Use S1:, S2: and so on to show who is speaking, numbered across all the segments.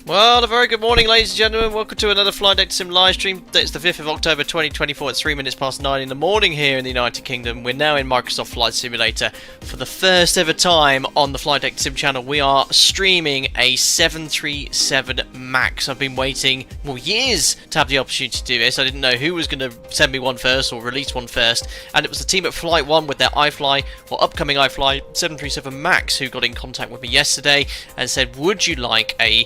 S1: Well, a very good morning, ladies and gentlemen. Welcome to another Flight Deck Sim live stream. It's the 5th of October 2024. It's 3 minutes past 9 in the morning here in the United Kingdom. We're now in Microsoft Flight Simulator. For the first ever time on the Flight Deck Sim channel, we are streaming a 737 MAX. I've been waiting, years to have the opportunity to do this. I didn't know who was going to send me one first or release one first. And it was the team at Flight 1 with their iFly, or upcoming iFly 737 MAX, who got in contact with me yesterday and said, would you like a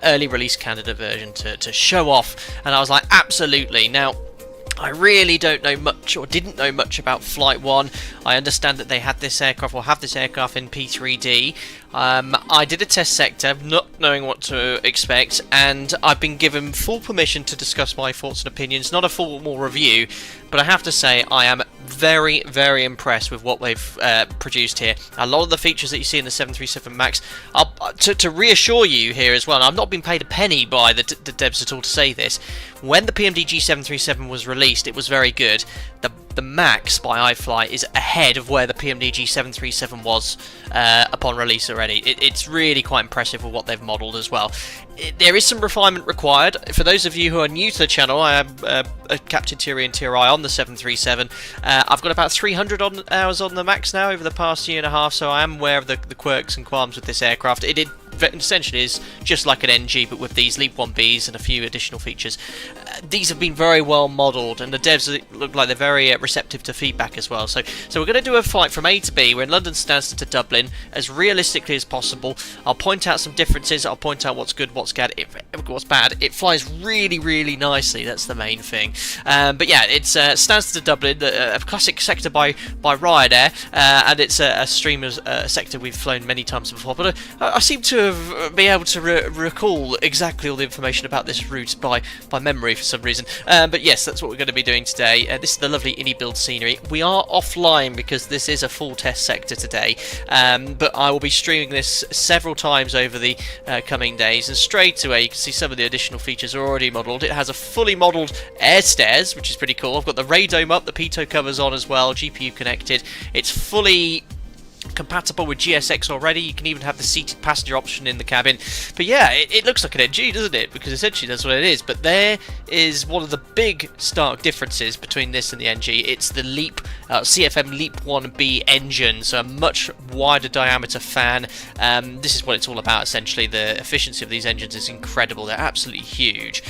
S1: early release candidate version to show off? And I was like, absolutely. Now, I really don't know much, or didn't know much about Flight 1. I understand that they had this aircraft, or have this aircraft in P3D. I did a test sector, not knowing what to expect, and I've been given full permission to discuss my thoughts and opinions. Not a formal review, but I have to say I am very, very impressed with what they've produced here. A lot of the features that you see in the 737 MAX, to reassure you here as well, and I've not been paid a penny by the devs at all to say this, when the PMDG 737 was released, it was very good. The MAX by iFly is ahead of where the PMDG 737 was upon release already. It's really quite impressive with what they've modelled as well. There is some refinement required. For those of you who are new to the channel, I am a Captain Tier E and Tier I on the 737. I've got about 300 hours on the MAX now over the past year and a half, so I am aware of the quirks and qualms with this aircraft. It essentially is just like an NG, but with these Leap 1Bs and a few additional features. These have been very well modelled, and the devs look like they're very receptive to feedback as well. So we're going to do a flight from A to B. We're in London Stansted to Dublin as realistically as possible. I'll point out some differences. I'll point out what's good, what's bad. It flies really, really nicely. That's the main thing. But yeah, it's Stansted to Dublin, a classic sector by Ryanair, and it's a streamer's sector we've flown many times before. But I seem to be able to recall exactly all the information about this route by memory for some reason. But yes, that's what we're going to be doing today. This is the lovely Innie build scenery. We are offline because this is a full test sector today, but I will be streaming this several times over the coming days, and straight away you can see some of the additional features are already modelled. It has a fully modelled air stairs, which is pretty cool. I've got the radome up, the pitot covers on as well, GPU connected. It's fully compatible with GSX already. You can even have the seated passenger option in the cabin. But yeah, it looks like an NG, doesn't it? Because essentially that's what it is. But there is one of the big stark differences between this and the NG. It's the Leap CFM Leap 1B engine, so a much wider diameter fan. This is what it's all about essentially. The efficiency of these engines is incredible. They're absolutely huge.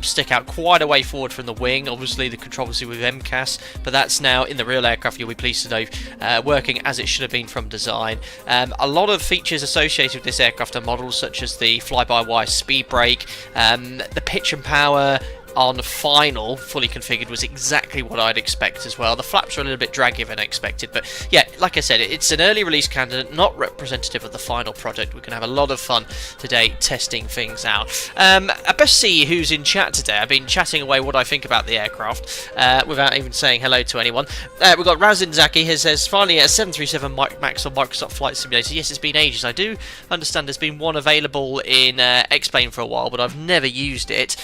S1: Stick out quite a way forward from the wing. Obviously the controversy with MCAS, but that's now in the real aircraft, you'll be pleased to know, working as it should have been from design. A lot of features associated with this aircraft are models such as the fly-by-wire speed brake, the pitch and power on final, fully configured, was exactly what I'd expect as well. The flaps are a little bit draggier than I expected, but yeah, like I said, it's an early release candidate, not representative of the final product. We can have a lot of fun today testing things out. I best see who's in chat today. I've been chatting away what I think about the aircraft without even saying hello to anyone. We've got Razin Zaki, who says, finally a 737 MAX on Microsoft Flight Simulator. Yes, it's been ages. I do understand there's been one available in X-Plane for a while, but I've never used it.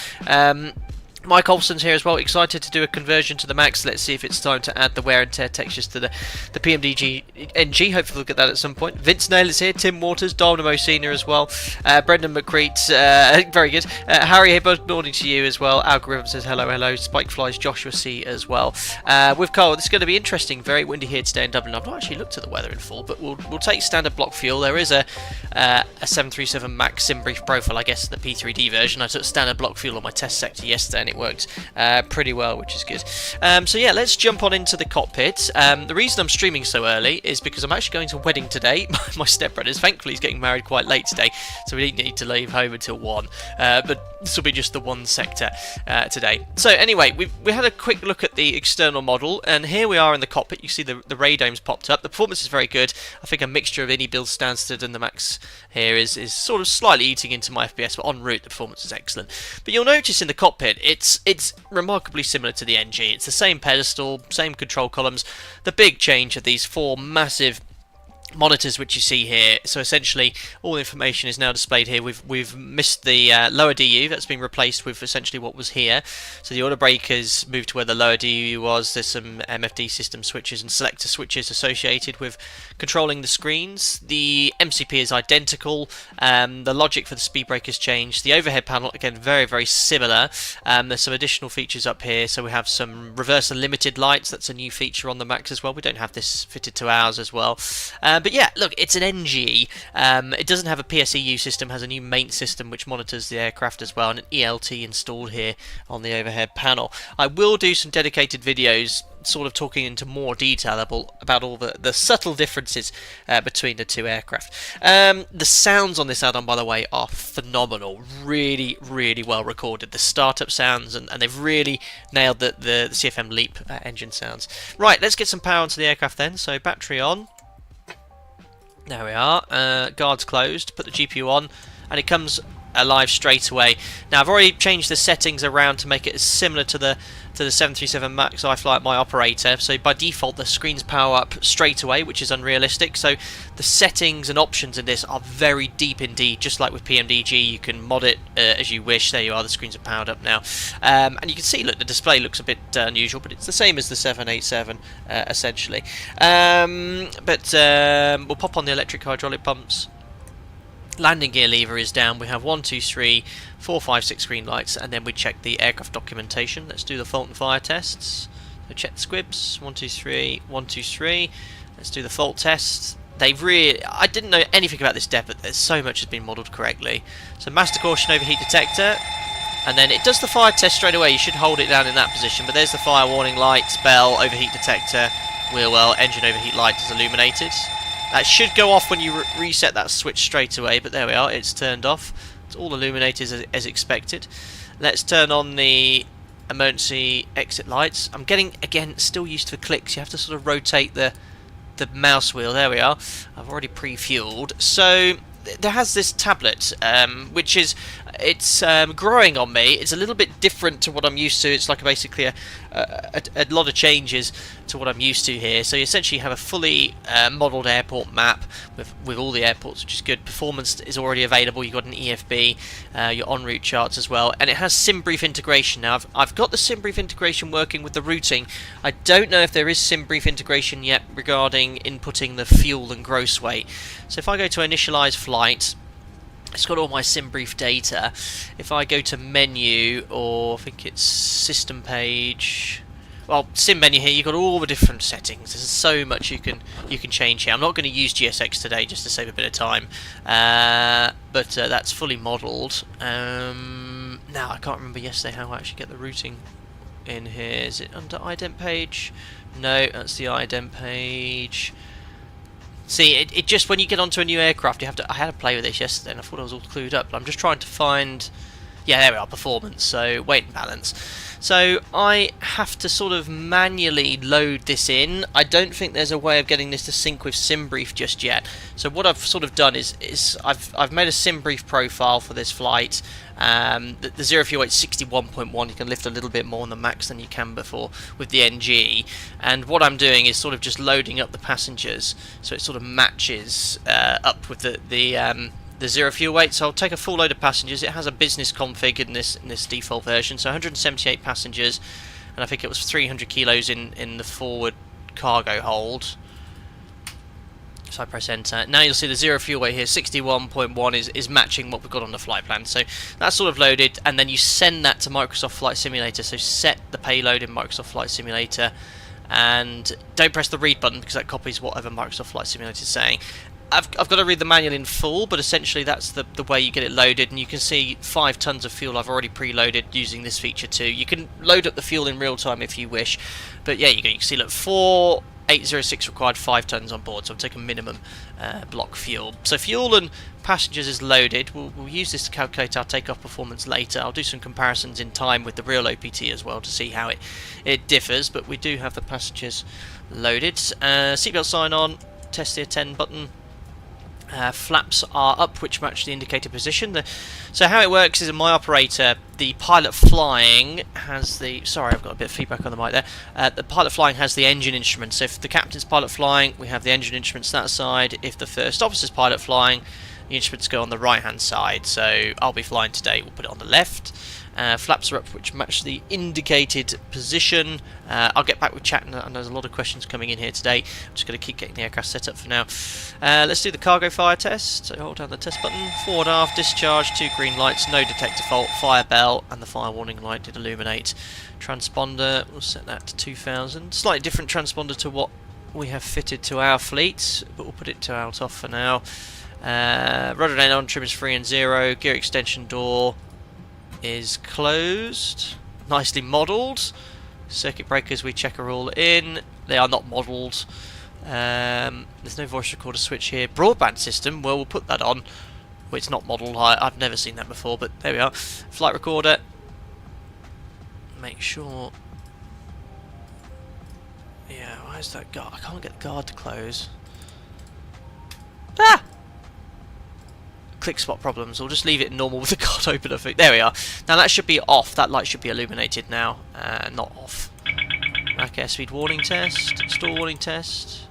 S1: Mike Olsen's here as well, excited to do a conversion to the MAX. Let's see if it's time to add the wear and tear textures to the PMDG NG. Hopefully we'll get that at some point. Vince Nail is here, Tim Waters, Dynamo Senior as well, Brendan McCreet, very good. Harry here, good morning to you as well. Algorithm says hello. Spike Flies, Joshua C as well. With Carl, this is going to be interesting. Very windy here today in Dublin. I've not actually looked at the weather in full, but we'll take standard block fuel. There is a 737 MAX sim brief profile, I guess, the P3D version. I took standard block fuel on my test sector yesterday, and it worked pretty well, which is good. So yeah, let's jump on into the cockpit. The reason I'm streaming so early is because I'm actually going to a wedding today. My stepbrother's, thankfully, he's getting married quite late today, so we need to leave home until 1. But this will be just the one sector today. So anyway, we had a quick look at the external model, and here we are in the cockpit. You see the radomes popped up. The performance is very good. I think a mixture of Innie build Stansted and the MAX here is sort of slightly eating into my FPS, but en route the performance is excellent. But you'll notice in the cockpit, it's remarkably similar to the NG. It's the same pedestal, same control columns. The big change are these 4 massive monitors which you see here. So essentially all the information is now displayed here. We've missed the lower DU. That's been replaced with essentially what was here. So the order breakers moved to where the lower DU was. There's some MFD system switches and selector switches associated with controlling the screens. The MCP is identical. The logic for the speed brake has changed. The overhead panel, again, very similar. There's some additional features up here. So we have some reverse limited lights. That's a new feature on the Max as well. We don't have this fitted to ours as well. But yeah, look, it's an NG. It doesn't have a PSEU system, has a new main system which monitors the aircraft as well, and an ELT installed here on the overhead panel. I will do some dedicated videos sort of talking into more detail about all the subtle differences between the two aircraft. The sounds on this add-on, by the way, are phenomenal. Really well recorded. The startup sounds, and they've really nailed the CFM LEAP engine sounds. Right, let's get some power onto the aircraft then. So battery on. There we are, guards closed, put the GPU on, and it comes alive straight away. Now I've already changed the settings around to make it as similar to the 737 MAX iFly at my operator, so by default the screens power up straight away, which is unrealistic. So the settings and options in this are very deep indeed, just like with PMDG. You can mod it as you wish. There you are, the screens are powered up now, and you can see, look, the display looks a bit unusual, but it's the same as the 787 essentially. We'll pop on the electric hydraulic pumps. Landing gear lever is down. We have 1, 2, 3, 4, 5, 6 green lights, and then we check the aircraft documentation. Let's do the fault and fire tests. So check the squibs. 1, 2, 3, 1, 2, 3. Let's do the fault tests. I didn't know anything about this depot. There's so much has been modelled correctly. So master caution, overheat detector, and then it does the fire test straight away. You should hold it down in that position. But there's the fire warning lights, bell, overheat detector, wheel well, engine overheat light is illuminated. That should go off when you reset that switch straight away, but there we are, it's turned off. It's all illuminated as expected. Let's turn on the emergency exit lights. I'm getting, again, still used to the clicks. You have to sort of rotate the mouse wheel. There we are. I've already pre-fueled. So there has this tablet, which is, it's growing on me. It's a little bit different to what I'm used to. It's like basically a lot of changes to what I'm used to here. So you essentially have a fully modelled airport map with all the airports, which is good. Performance is already available. You've got an EFB, your en route charts as well, and it has SimBrief integration. Now I've got the SimBrief integration working with the routing. I don't know if there is SimBrief integration yet regarding inputting the fuel and gross weight. So if I go to initialize flight, it's got all my SimBrief data. If I go to menu, or I think it's system page, well, sim menu here, you've got all the different settings. There's so much you can change here. I'm not going to use GSX today just to save a bit of time, but that's fully modelled. Now I can't remember yesterday how I actually get the routing in here. Is it under ident page? No, that's the ident page. See, it just, when you get onto a new aircraft, you have to. I had to play with this yesterday, and I thought I was all clued up. But I'm just trying to find. Yeah, there we are, performance. So weight and balance. So I have to sort of manually load this in. I don't think there's a way of getting this to sync with SimBrief just yet. So what I've sort of done is I've made a SimBrief profile for this flight. The zero fuel weight 61.1. You can lift a little bit more on the max than you can before with the NG. And what I'm doing is sort of just loading up the passengers, so it sort of matches up with the zero fuel weight. So I'll take a full load of passengers. It has a business config in this default version, so 178 passengers, and I think it was 300 kilos in the forward cargo hold. So I press enter. Now you'll see the zero fuel weight here, 61.1, is matching what we've got on the flight plan. So that's sort of loaded, and then you send that to Microsoft Flight Simulator. So set the payload in Microsoft Flight Simulator, and don't press the read button because that copies whatever Microsoft Flight Simulator is saying. I've got to read the manual in full, but essentially that's the way you get it loaded, and you can see 5 tons of fuel I've already preloaded using this feature too. You can load up the fuel in real time if you wish, but yeah, you can see, look, 4806 required 5 tons on board, so I'm taking minimum block fuel. So fuel and passengers is loaded. We'll use this to calculate our takeoff performance later. I'll do some comparisons in time with the real OPT as well to see how it differs, but we do have the passengers loaded. Seatbelt sign on, test the attend button. Flaps are up, which match the indicator position. So how it works is, my operator the pilot flying has the... Sorry, I've got a bit of feedback on the mic there. The pilot flying has the engine instruments. So if the captain's pilot flying, we have the engine instruments that side. If the first officer's pilot flying, the instruments go on the right-hand side. So I'll be flying today. We'll put it on the left. Flaps are up, which match the indicated position. I'll get back with chat, and there's a lot of questions coming in here today. I'm just going to keep getting the aircraft set up for now. Let's do the cargo fire test. So hold down the test button. Forward aft, discharge, 2 green lights, no detector fault, fire bell, and the fire warning light did illuminate. Transponder, we'll set that to 2000. Slightly different transponder to what we have fitted to our fleet, but we'll put it to out off for now. Rudder down on, trim is 3 and 0, gear extension door is closed, nicely modelled. Circuit breakers we check are all in. They are not modelled. There's no voice recorder switch here. Broadband system, well, we'll put that on. Well, it's not modelled. I've never seen that before, but there we are. Flight recorder. Make sure. Yeah, where's that guard? I can't get the guard to close. Ah! Click spot problems. We'll just leave it normal with the guard open, I think. There we are. Now that should be off. That light should be illuminated now, not off. Rack airspeed warning test. Stall warning test.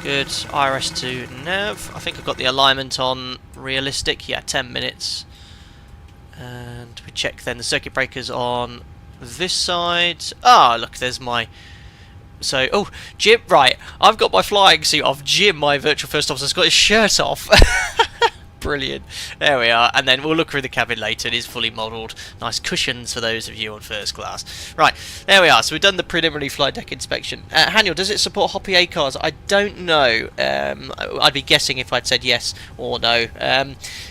S1: Good. IRS2 nav. I think I've got the alignment on realistic. Yeah, 10 minutes. And we check then the circuit breakers on this side. Ah, look, there's my... So, oh, Jim, right, I've got my flying suit off. Jim, my virtual first officer, has got his shirt off. Brilliant. There we are. And then we'll look through the cabin later. It is fully modelled. Nice cushions for those of you on first class. Right, there we are. So we've done the preliminary flight deck inspection. Haniel, does it support Hoppy A cars? I don't know. I'd be guessing if I'd said yes or no.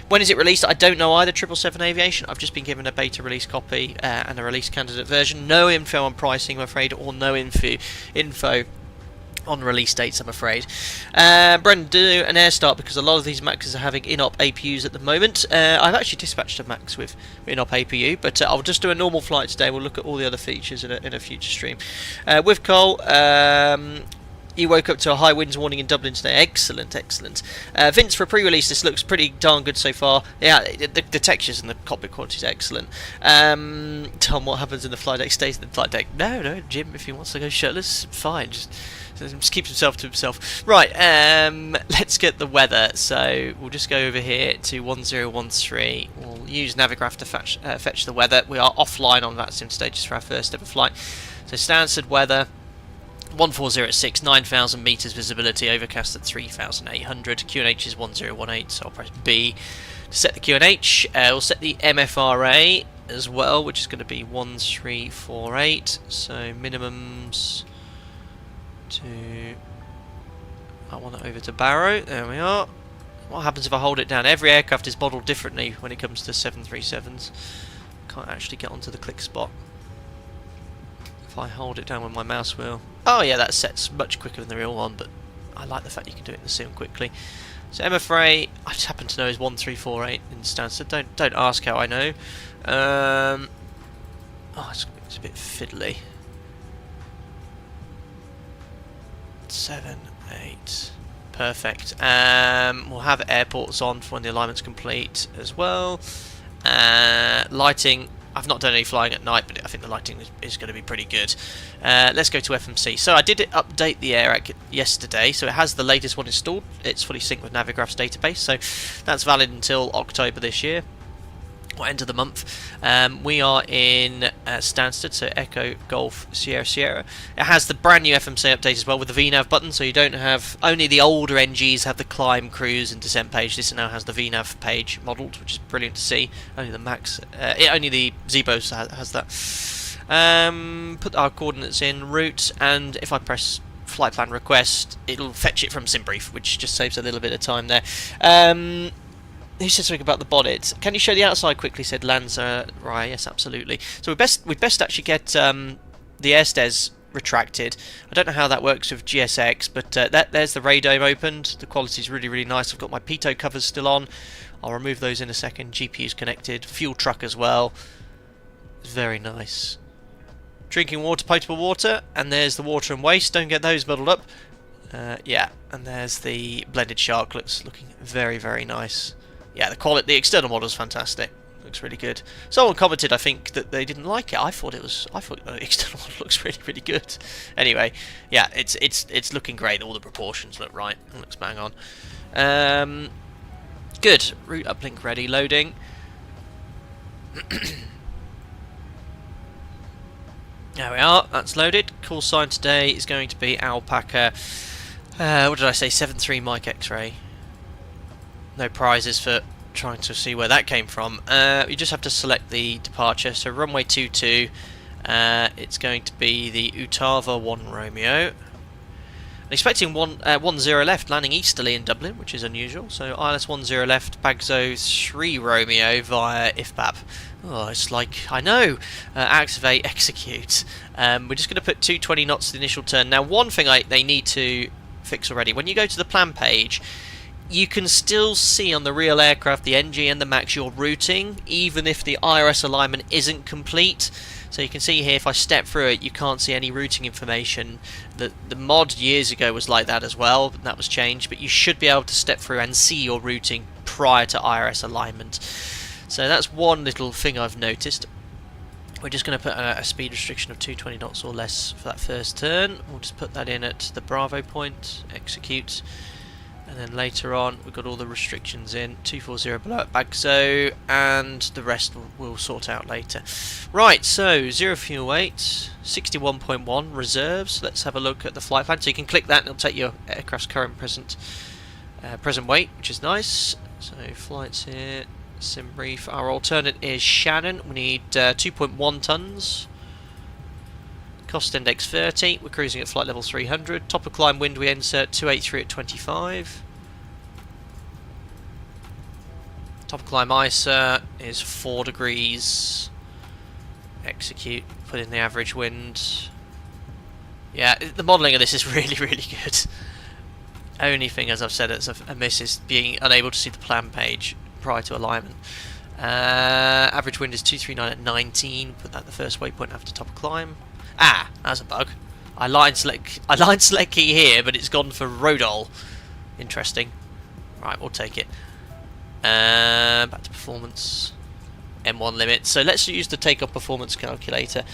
S1: When is it released? I don't know either. 777 Aviation. I've just been given a beta release copy and a release candidate version. No info on pricing, I'm afraid, or no info on release dates, I'm afraid. Brendan, do an air start because a lot of these Maxes are having in-op APUs at the moment. I've actually dispatched a Max with in-op APU, but I'll just do a normal flight today. We'll look at all the other features in a future stream. With Cole, you woke up to a high winds warning in Dublin today. Excellent, excellent. Vince, for a pre-release, this looks pretty darn good so far. Yeah, the textures and the cockpit quality is excellent. Tom, what happens in the flight deck stays in the flight deck. No, Jim, if he wants to go shirtless, fine. Just keeps himself to himself. Right, let's get the weather. So we'll just go over here to 1013. We'll use Navigraph to fetch the weather. We are offline on that sim stage just for our first ever flight. So Stansted weather. 140 at 9,000 metres visibility, overcast at 3,800. QNH is 1018, so I'll press B to set the QNH. We'll set the MFRA as well, which is going to be 1348. So minimums to... I want it over to Barrow. There we are. What happens if I hold it down? Every aircraft is modelled differently when it comes to 737s. Can't actually get onto the click spot. If I hold it down with my mouse wheel. Oh yeah, that sets much quicker than the real one, but I like the fact you can do it in the sim quickly. So MFRA, I just happen to know is 1348 in Stansted. Don't ask how I know. Oh, it's a bit fiddly. 7, 8. Perfect. We'll have airports on for when the alignment's complete as well. Lighting. I've not done any flying at night, but I think the lighting is going to be pretty good. Let's go to FMC. So I did update the AirAC yesterday, so it has the latest one installed. It's fully synced with Navigraph's database, so that's valid until October this year, or end of the month. We are in Stansted, so Echo Golf Sierra Sierra. It has the brand new FMC update as well with the VNAV button, so you don't have... Only the older NGs have the climb, cruise and descent page. This now has the VNAV page modelled, which is brilliant to see. Only the Max... only the Zebos has that. Put our coordinates in, route, and if I press flight plan request, it'll fetch it from SimBrief, which just saves a little bit of time there. Who said something about the bonnet? Can you show the outside quickly? Said Lanza. Right, yes, absolutely. So we best actually get the airstairs retracted. I don't know how that works with GSX, but there's the radome opened. The quality's really, really nice. I've got my pitot covers still on. I'll remove those in a second. GPU's connected. Fuel truck as well. Very nice. Drinking water, potable water, and there's the water and waste. Don't get those muddled up. Yeah, and there's the blended shark. Looking very, very nice yeah, the quality, the external model is fantastic. Looks really good. Someone commented, I think, that they didn't like it. I thought the external model looks really, really good. Anyway, yeah, it's looking great. All the proportions look right. It looks bang on. Good. Route uplink ready. Loading. There we are. That's loaded. Call sign today is going to be Alpaca. What did I say? 7.3 mic X-ray. No prizes for trying to see where that came from. You just have to select the departure. So runway 22. It's going to be the Utava 1 Romeo. I'm expecting 10 left, landing easterly in Dublin, which is unusual. So ILS 10 left, Bagzo 3 Romeo via IFBAP. Oh, it's like, I know. Activate, execute. We're just going to put 220 knots to the initial turn. Now, one thing they need to fix already. When you go to the plan page, you can still see on the real aircraft, the NG and the MAX, your routing, even if the IRS alignment isn't complete. So you can see here, if I step through it, you can't see any routing information. The mod years ago was like that as well, but that was changed. But you should be able to step through and see your routing prior to IRS alignment. So that's one little thing I've noticed. We're just going to put a speed restriction of 220 knots or less for that first turn. We'll just put that in at the Bravo point, execute. And then later on, we've got all the restrictions in, 240 below at Bagzo, and the rest we'll sort out later. Right, so 0 fuel weight, 61.1 reserves. Let's have a look at the flight plan. So you can click that and it'll take your aircraft's current present weight, which is nice. So flights here, sim brief. Our alternate is Shannon. We need 2.1 tons. Cost index 30, we're cruising at flight level 300. Top of climb wind we insert 283 at 25. Top of climb ISA is 4 degrees. Execute, put in the average wind. Yeah, the modelling of this is really, really good. Only thing, as I've said, that's a miss is being unable to see the plan page prior to alignment. Average wind is 239 at 19, put that the first waypoint after top of climb. Ah, that's a bug. I line select key here, but it's gone for Rodol. Interesting. Right, we'll take it. Back to performance. M1 limit. So let's use the takeoff performance calculator.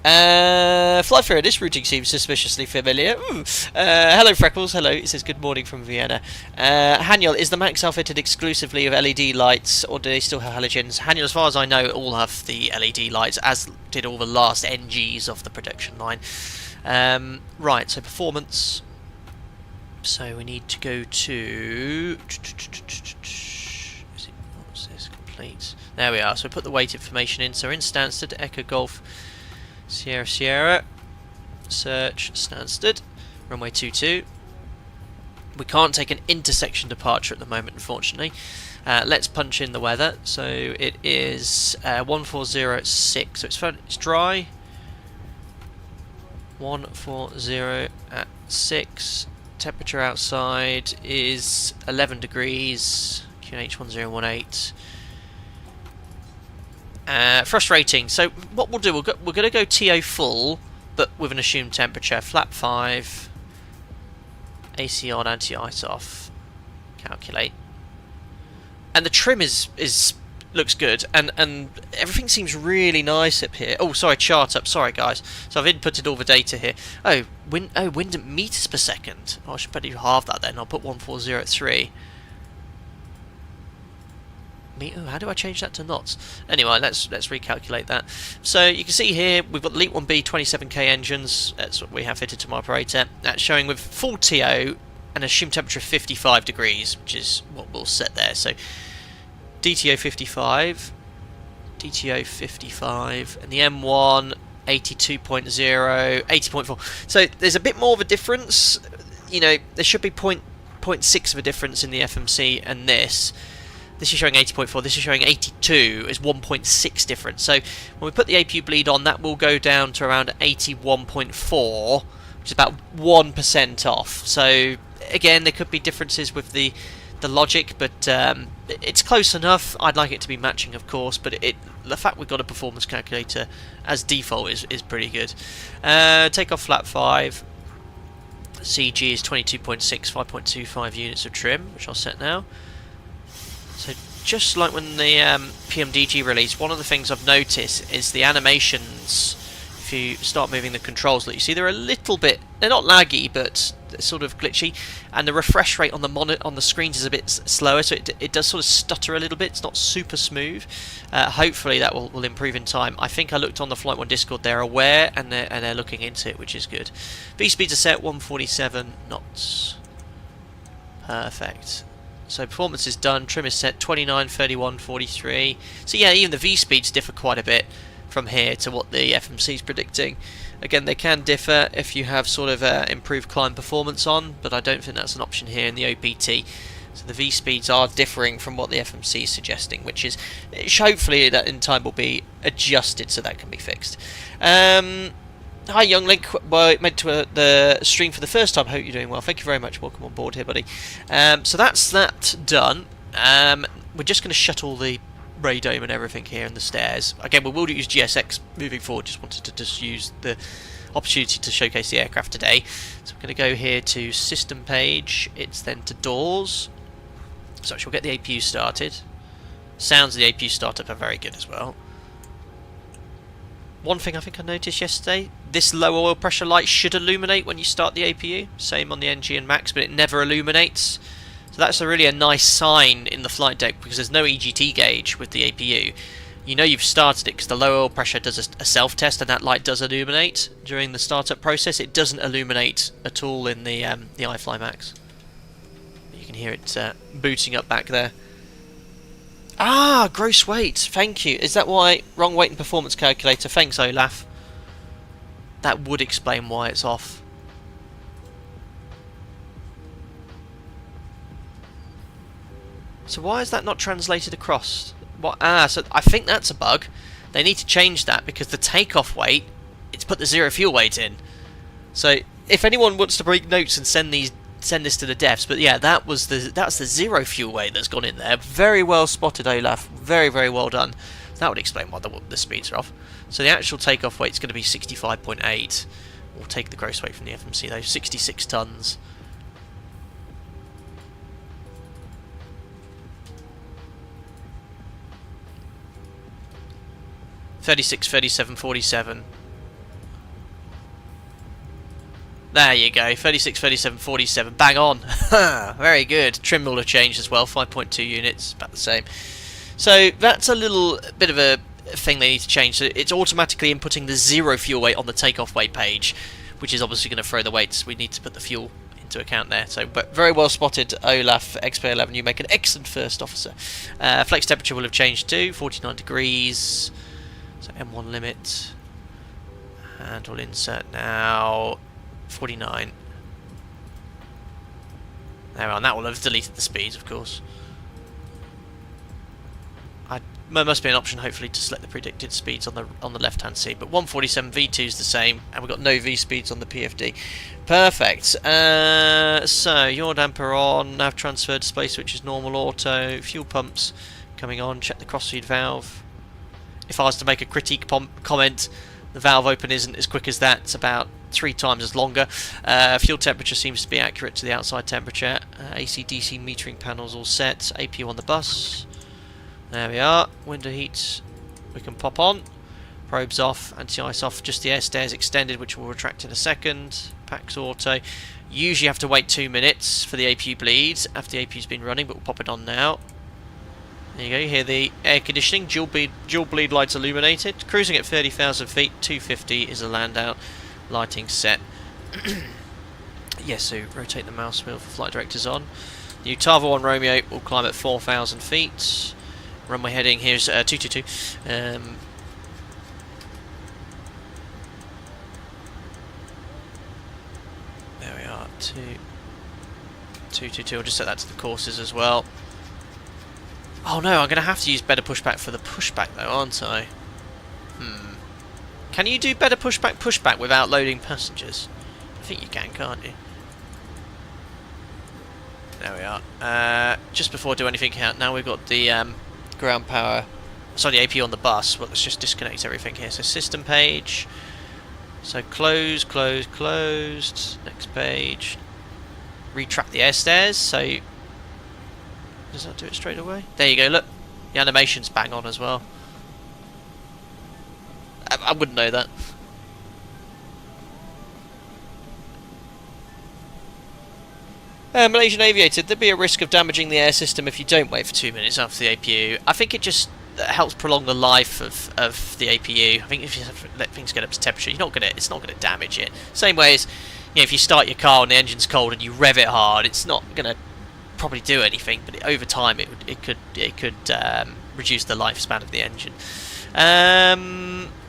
S1: Fly through. This routing seems suspiciously familiar. Hello Freckles, hello. It says good morning from Vienna. Haniel, is the MAX outfitted exclusively of LED lights, or do they still have halogens? Haniel, as far as I know, all have the LED lights, as did all the last NGs of the production line. Right, so performance. So we need to go to... What's this? Complete. There we are. So we put the weight information in. So we're in Stansted, Echo Golf, Sierra Sierra, search Stansted, runway 22. We can't take an intersection departure at the moment, unfortunately. Let's punch in the weather. So it is 140 at 6. So it's dry. 140 at 6. Temperature outside is 11 degrees. QNH 1018. Frustrating. So what we'll do, we're going to go TO full, but with an assumed temperature. Flap 5, AC on, anti-ice off. Calculate. And the trim looks good, and everything seems really nice up here. Oh, sorry, chart up. Sorry, guys. So I've inputted all the data here. Oh, wind at meters per second. Oh, I should probably halve that then. I'll put 140 at 3. Oh, how do I change that to knots? Anyway, let's recalculate that. So you can see here we've got the LEAP 1B 27k engines. That's what we have fitted to my operator. That's showing with full TO and assumed temperature of 55 degrees, which is what we'll set there. So DTO 55, DTO 55, and the M1 82.0, 80.4. So there's a bit more of a difference. You know, there should be 0.6 of a difference in the FMC and this. This is showing 80.4, this is showing 82, is 1.6 difference. So when we put the APU bleed on, that will go down to around 81.4, which is about 1% off. So again, there could be differences with the logic, but it's close enough. I'd like it to be matching, of course, but the fact we've got a performance calculator as default is pretty good. Takeoff flat 5. CG is 22.6, 5.25 units of trim, which I'll set now. So just like when the PMDG released, one of the things I've noticed is the animations. If you start moving the controls, that you see they're a little bit, they're not laggy, but they're sort of glitchy, and the refresh rate on the screens is a bit slower, so it does sort of stutter a little bit. It's not super smooth. Hopefully that will improve in time. I think I looked on the Flight 1 Discord, they're aware and they're looking into it, which is good. V speeds are set 147 knots. Perfect. So performance is done, trim is set 29, 31, 43. So yeah, even the V speeds differ quite a bit from here to what the FMC is predicting. Again, they can differ if you have sort of improved climb performance on, but I don't think that's an option here in the OPT. So the V speeds are differing from what the FMC is suggesting, which hopefully that in time will be adjusted so that can be fixed. Hi Young Link, well, meant to the stream for the first time. Hope you're doing well. Thank you very much. Welcome on board here, buddy. So that's that done. We're just going to shut all the radome and everything here and the stairs. Again, we will use GSX moving forward. Just wanted to just use the opportunity to showcase the aircraft today. So we're going to go here to system page. It's then to doors. So we'll get the APU started. Sounds of the APU startup are very good as well. One thing I think I noticed yesterday, this low oil pressure light should illuminate when you start the APU. Same on the NG and Max, but it never illuminates. So that's really a nice sign in the flight deck, because there's no EGT gauge with the APU. You know you've started it because the low oil pressure does a self-test, and that light does illuminate during the startup process. It doesn't illuminate at all in the iFly Max. You can hear it booting up back there. Ah, gross weight. Thank you. Is that why? Wrong weight and performance calculator. Thanks, Olaf. That would explain why it's off. So why is that not translated across? What? Ah, so I think that's a bug. They need to change that, because the takeoff weight, it's put the zero fuel weight in. So if anyone wants to break notes and send this to the devs, but yeah, that's the zero fuel weight that's gone in there. Very well spotted, Olaf. Very, very well done. That would explain why the speeds are off. So the actual takeoff weight is going to be 65.8. We'll take the gross weight from the FMC though, 66 tons. $36, 37, 47. There you go, 36, 37, 47. Bang on. Very good. Trim will have changed as well, 5.2 units, about the same. So that's a little bit of a thing they need to change. So it's automatically inputting the zero fuel weight on the takeoff weight page, which is obviously going to throw the weights. We need to put the fuel into account there. So, but very well spotted, Olaf, XP11. You make an excellent first officer. Flex temperature will have changed to 49 degrees. So M1 limit, and we'll insert now 49. There we are, and that will have deleted the speeds, of course. There must be an option, hopefully, to select the predicted speeds on the left-hand side. But 147 V2 is the same, and we've got no V speeds on the PFD. Perfect. So yaw damper on, nav transfer display switch is normal auto, fuel pumps coming on. Check the cross-feed valve. If I was to make a critique comment, the valve open isn't as quick as that. It's about 3 times as longer. Fuel temperature seems to be accurate to the outside temperature. AC/DC metering panels all set. APU on the bus. There we are. Window heat we can pop on. Probes off. Anti-ice off. Just the air stairs extended, which will retract in a second. Packs auto. Usually have to wait 2 minutes for the APU bleed after the APU's been running, but we'll pop it on now. There you go, you hear the air conditioning, dual bleed lights illuminated. Cruising at 30,000 feet, 250 is the land out. Lighting set. Yes, so rotate the mouse wheel for flight directors on. The Utava 1 Romeo will climb at 4,000 feet. Runway heading, here's 222. There we are, 222. I'll just set that to the courses as well. Oh no, I'm going to have to use better pushback for the pushback though, aren't I? Can you do better pushback without loading passengers? I think you can, can't you? There we are. Just before I do anything out, now we've got the ground power, sorry, the APU on the bus. Well, let's just disconnect everything here. So system page. So closed. Next page. Retract the air stairs. So Does that do it straight away? There you go, look. The animation's bang on as well. I wouldn't know that. Malaysian aviator, there'd be a risk of damaging the air system if you don't wait for 2 minutes after the APU. I think it just helps prolong the life of the APU. I think if you let things get up to temperature, it's not gonna damage it. Same way as, you know, if you start your car and the engine's cold and you rev it hard, it's not gonna probably do anything. But over time, it could reduce the lifespan of the engine.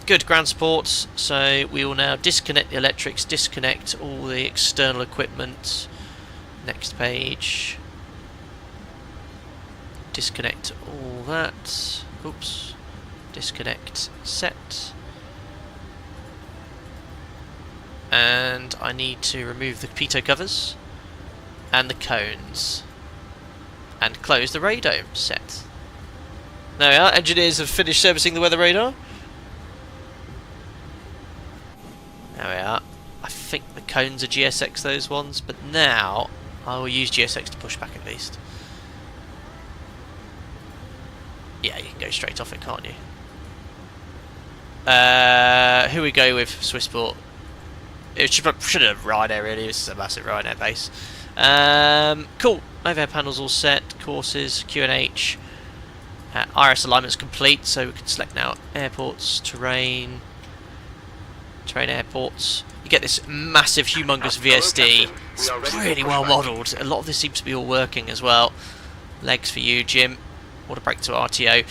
S1: Good ground support. So we will now disconnect the electrics, disconnect all the external equipment. Next page. Disconnect all that. Oops. Disconnect set. And I need to remove the pitot covers and the cones and close the radome set. There we are. Engineers have finished servicing the weather radar. There we are. I think the cones are GSX, those ones, but now I will use GSX to push back at least. Yeah, you can go straight off it, can't you? Who we go with? Swissport. It should have Ryanair really. This is a massive Ryanair base. Cool. Overhead panels all set. Courses, QNH. IRS alignment's complete, so we can select now airports, terrain airports. You get this massive, humongous VSD. It's really well modelled. A lot of this seems to be all working as well. Legs for you, Jim. Water brake to RTO.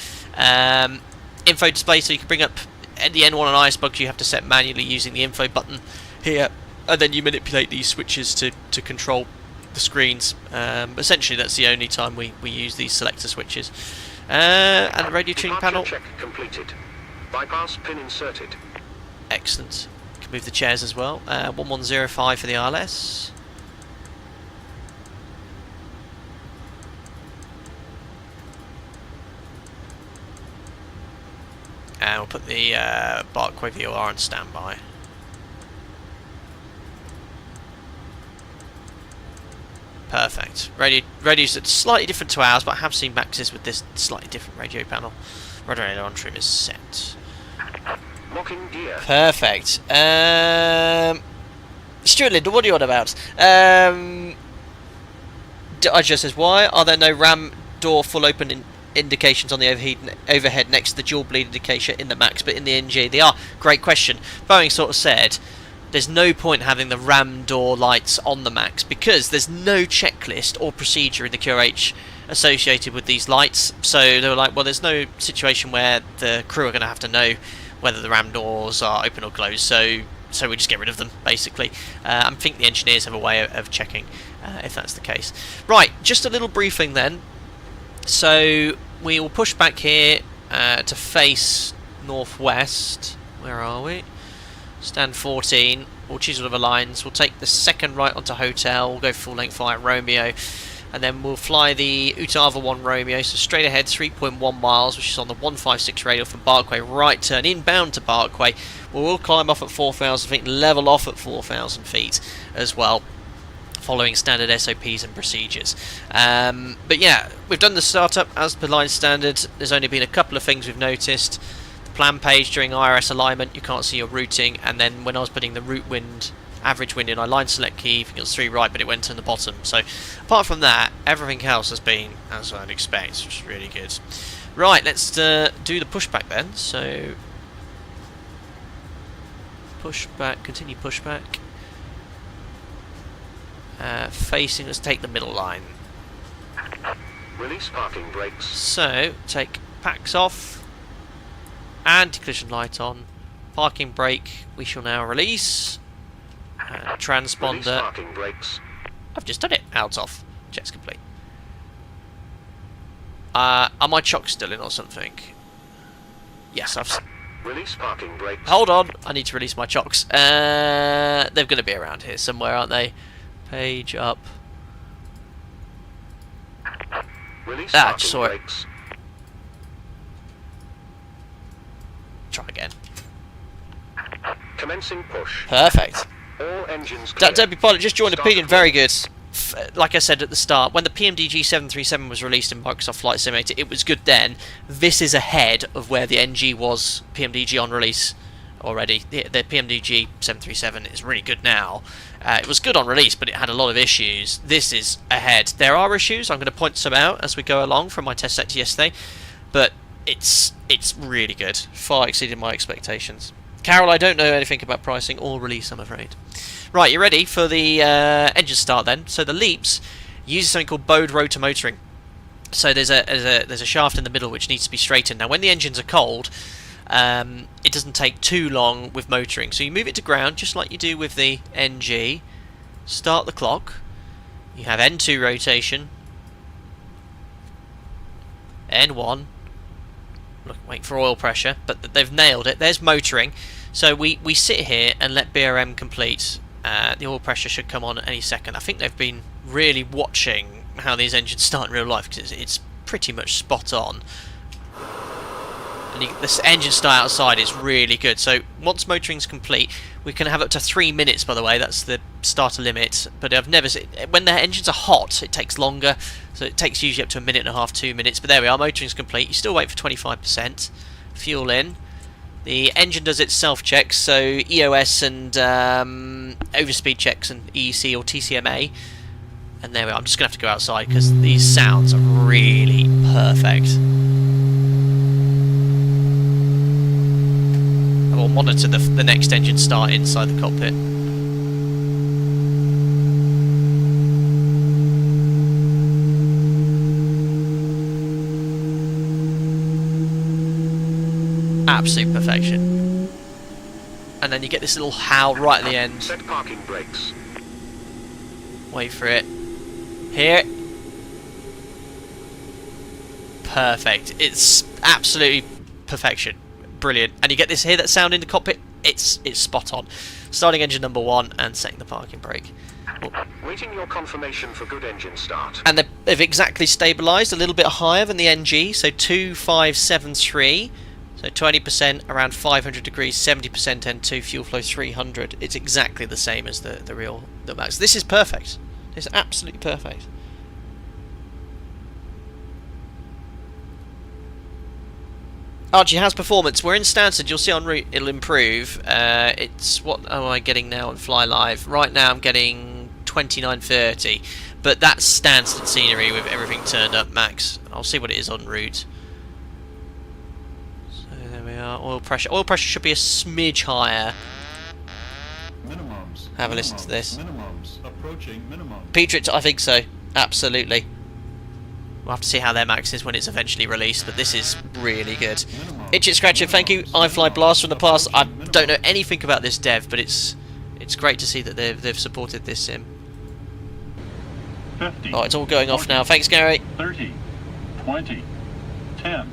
S1: Info display, so you can bring up the N1 and IS bugs. You have to set manually using the info button here, and then you manipulate these switches to control the screens. Essentially, that's the only time we use these selector switches. And the radio tuning panel.
S2: Check completed. Bypass pin inserted.
S1: Excellent. You can move the chairs as well. 1105 for the ILS. And we'll put the Barkway VOR on standby. Perfect. Radio's slightly different to ours, but I have seen Max's with this slightly different radio panel. Rudder aileron trim is set.
S2: Locking gear.
S1: Perfect. Stuart Linder, what are you on about? I just says, why are there no ram door full open indications on the overhead next to the dual bleed indicator in the Max, but in the NG they are? Great question. Boeing sort of said there's no point having the ram door lights on the Max because there's no checklist or procedure in the QRH associated with these lights. So they were like, well, there's no situation where the crew are going to have to know whether the ram doors are open or closed, so we just get rid of them, basically. I think the engineers have a way of checking if that's the case. Right, just a little briefing then. So we will push back here to face northwest. Where are we? Stand 14. We'll choose one of the lines. We'll take the second right onto hotel. We'll go full length via Romeo. And then we'll fly the Utava 1 Romeo, so straight ahead 3.1 miles, which is on the 156 radial from Barkway, right turn inbound to Barkway. We'll climb off at 4,000 feet, level off at 4,000 feet as well, following standard SOPs and procedures. But yeah, we've done the startup as per line standard. There's only been a couple of things we've noticed. The plan page during IRS alignment, you can't see your routing, and then when I was putting the route wind, average wind in, I line select key, I think it was 3 right, but it went in the bottom. So apart from that, everything else has been as I'd expect, which is really good. Right, let's do the pushback then. So pushback, continue pushback. Facing, let's take the middle line.
S2: Release parking brakes.
S1: So take packs off, anti-collision light on, parking brake. We shall now release. Transponder.
S2: Parking brakes.
S1: I've just done it. Out off. Check's complete. Are my chocks still in or something? Yes, I've.
S2: Release parking brakes.
S1: Hold on, I need to release my chocks. They're going to be around here somewhere, aren't they? Page up.
S2: Release
S1: Ah,
S2: parking
S1: just saw it.
S2: brakes.
S1: Try again.
S2: Commencing push.
S1: Perfect.
S2: All engines clear.
S1: That Derby pilot just joined opinion. Very good. like I said at the start, when the PMDG 737 was released in Microsoft Flight Simulator, it was good then. This is ahead of where the NG was PMDG on release already. The PMDG 737 is really good now. It was good on release, but it had a lot of issues. This is ahead. There are issues. I'm going to point some out as we go along from my test sector yesterday, but it's really good. Far exceeded my expectations. Carol, I don't know anything about pricing or release, I'm afraid. Right, you ready for the engine start then? So the LEAPS uses something called bowed rotor motoring. So there's a shaft in the middle which needs to be straightened. Now when the engines are cold, it doesn't take too long with motoring. So you move it to ground just like you do with the NG. Start the clock. You have N2 rotation. N1. Look, wait for oil pressure, but they've nailed it. There's motoring. So we sit here and let BRM complete. The oil pressure should come on at any second. I think they've been really watching how these engines start in real life because it's pretty much spot on. And this engine start outside is really good. So once motoring's complete, we can have up to 3 minutes, by the way. That's the starter limit. But I've never seen, when the engines are hot, it takes longer. So it takes usually up to 1.5 minutes, 2 minutes. But there we are, motoring's complete. You still wait for 25%. Fuel in. The engine does its self-checks, so EOS and overspeed checks and EEC or TCMA. And there we are. I'm just going to have to go outside because these sounds are really perfect. I will monitor the next engine start inside the cockpit. Absolute perfection. And then you get this little howl right at the end.
S2: Set parking brakes.
S1: Wait for it. Hear it. Perfect. It's absolutely perfection. Brilliant. And you get this, hear that sound in the cockpit? It's spot on. Starting engine number 1 and setting the parking brake. Oh.
S2: Waiting your confirmation for good engine start.
S1: And they've exactly stabilised, a little bit higher than the NG, so 2573. So 20%, around 500 degrees, 70% N2, fuel flow 300. It's exactly the same as the real max. This is perfect. It's absolutely perfect. Archie, how's performance? We're in Stansted. You'll see en route it'll improve. It's what am I getting now on Fly Live? Right now I'm getting 2930, but that's Stansted scenery with everything turned up max. I'll see what it is en route. Oil pressure. Oil pressure should be a smidge higher.
S3: Minimums.
S1: Have a listen to this.
S3: Minimums. Approaching minimum.
S1: Petrich, I think so. Absolutely. We'll have to see how their max is when it's eventually released, but this is really good. Itch It Scratcher, thank you. iFly Blast from the past. I don't know anything about this dev, but it's great to see that they've supported this sim.
S3: 50.
S1: Oh, it's all going off now. Thanks, Gary.
S3: 30. 20. 10.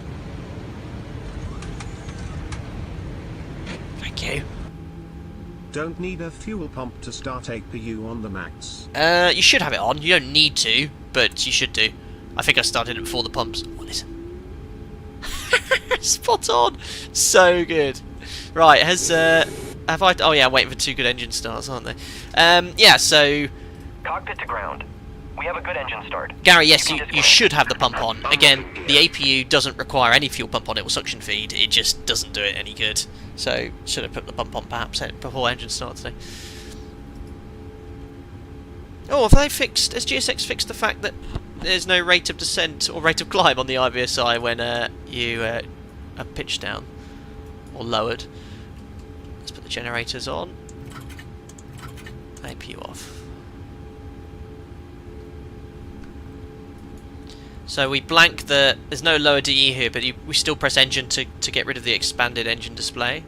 S1: Thank you.
S4: Don't need a fuel pump to start APU on the max.
S1: You should have it on. You don't need to, but you should do. I think I started it before the pumps. Oh, listen. Spot on. So good. Right, have I... Oh yeah, I'm waiting for 2 good engine starts, aren't they? Yeah, so...
S5: Cockpit to ground. We have a good engine start.
S1: Gary, yes, you should have the pump on. Again, the APU doesn't require any fuel pump on it or suction feed. It just doesn't do it any good. So, should have put the pump on perhaps before engine start today. Oh, have they fixed... Has GSX fixed the fact that there's no rate of descent or rate of climb on the IVSI when you are pitched down or lowered? Let's put the generators on. APU off. So we blank there's no lower DE here, but we still press engine to get rid of the expanded engine display.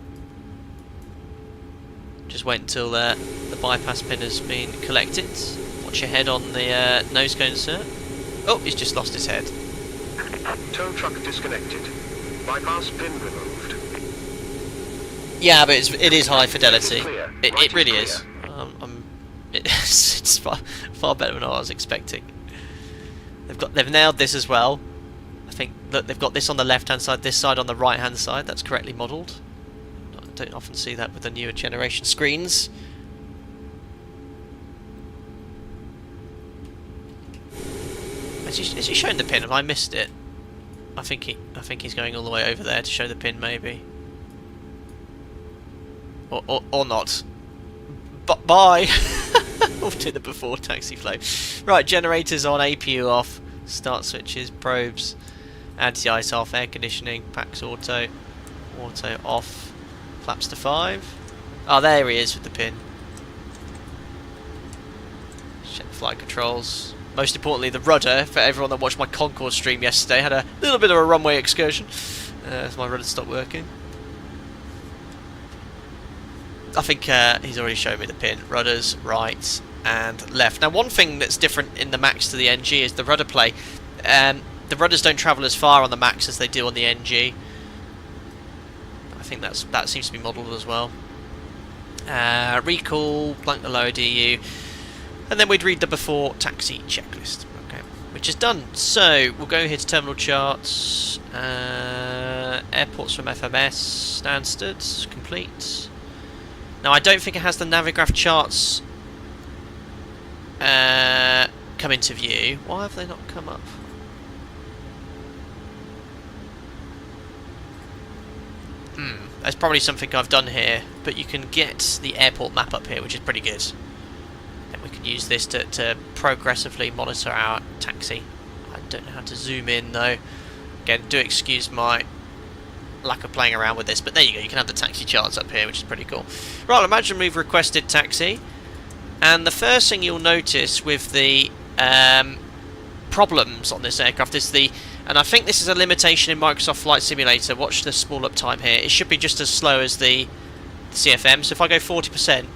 S1: Just wait until the bypass pin has been collected. Watch your head on the nose cone insert. Oh, he's just lost his head.
S2: Tow truck disconnected. Bypass pin removed.
S1: Yeah, but it is high fidelity.
S2: Clear.
S1: It really is. It's far better than I was expecting. They've nailed this as well. I think that they've got this on the left hand side, this side on the right hand side. That's correctly modelled. I don't often see that with the newer generation screens. Is he showing the pin? Have I missed it? I think he's going all the way over there to show the pin, maybe. Or not. But bye. We'll do the before taxi flow. Right, generators on, APU off, start switches, probes, anti-ice off, air conditioning, packs auto off, flaps to 5. Oh, there he is with the pin. Check flight controls. Most importantly, the rudder, for everyone that watched my Concourse stream yesterday, had a little bit of a runway excursion as my rudder stopped working. I think he's already shown me the pin. Rudders, right and left. Now, one thing that's different in the Max to the NG is the rudder play. The rudders don't travel as far on the Max as they do on the NG. I think that seems to be modelled as well. Recall, blank the lower DU. And then we'd read the before taxi checklist, okay, which is done. So we'll go here to terminal charts, airports from FMS, Stansted, complete. Now I don't think it has the Navigraph charts come into view. Why have they not come up? That's probably something I've done here, but you can get the airport map up here, which is pretty good. And we can use this to progressively monitor our taxi. I don't know how to zoom in though. Again, do excuse my lack of playing around with this, but there you go, you can have the taxi charts up here, which is pretty cool. Right, imagine we've requested taxi, and the first thing you'll notice with the problems on this aircraft is and I think this is a limitation in Microsoft Flight Simulator. Watch the spool up time here. It should be just as slow as the CFM. So if I go 40%,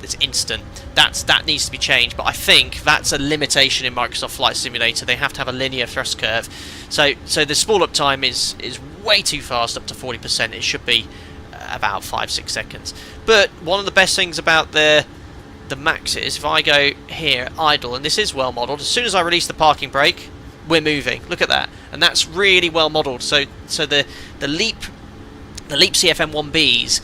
S1: it's instant. That needs to be changed. But I think that's a limitation in Microsoft Flight Simulator. They have to have a linear thrust curve. So the spool up time is way too fast, up to 40%. It should be about 5-6 seconds. But one of the best things about the Max is if I go here idle, and this is well modelled. As soon as I release the parking brake, we're moving. Look at that, and that's really well modelled. So the Leap CFM1Bs,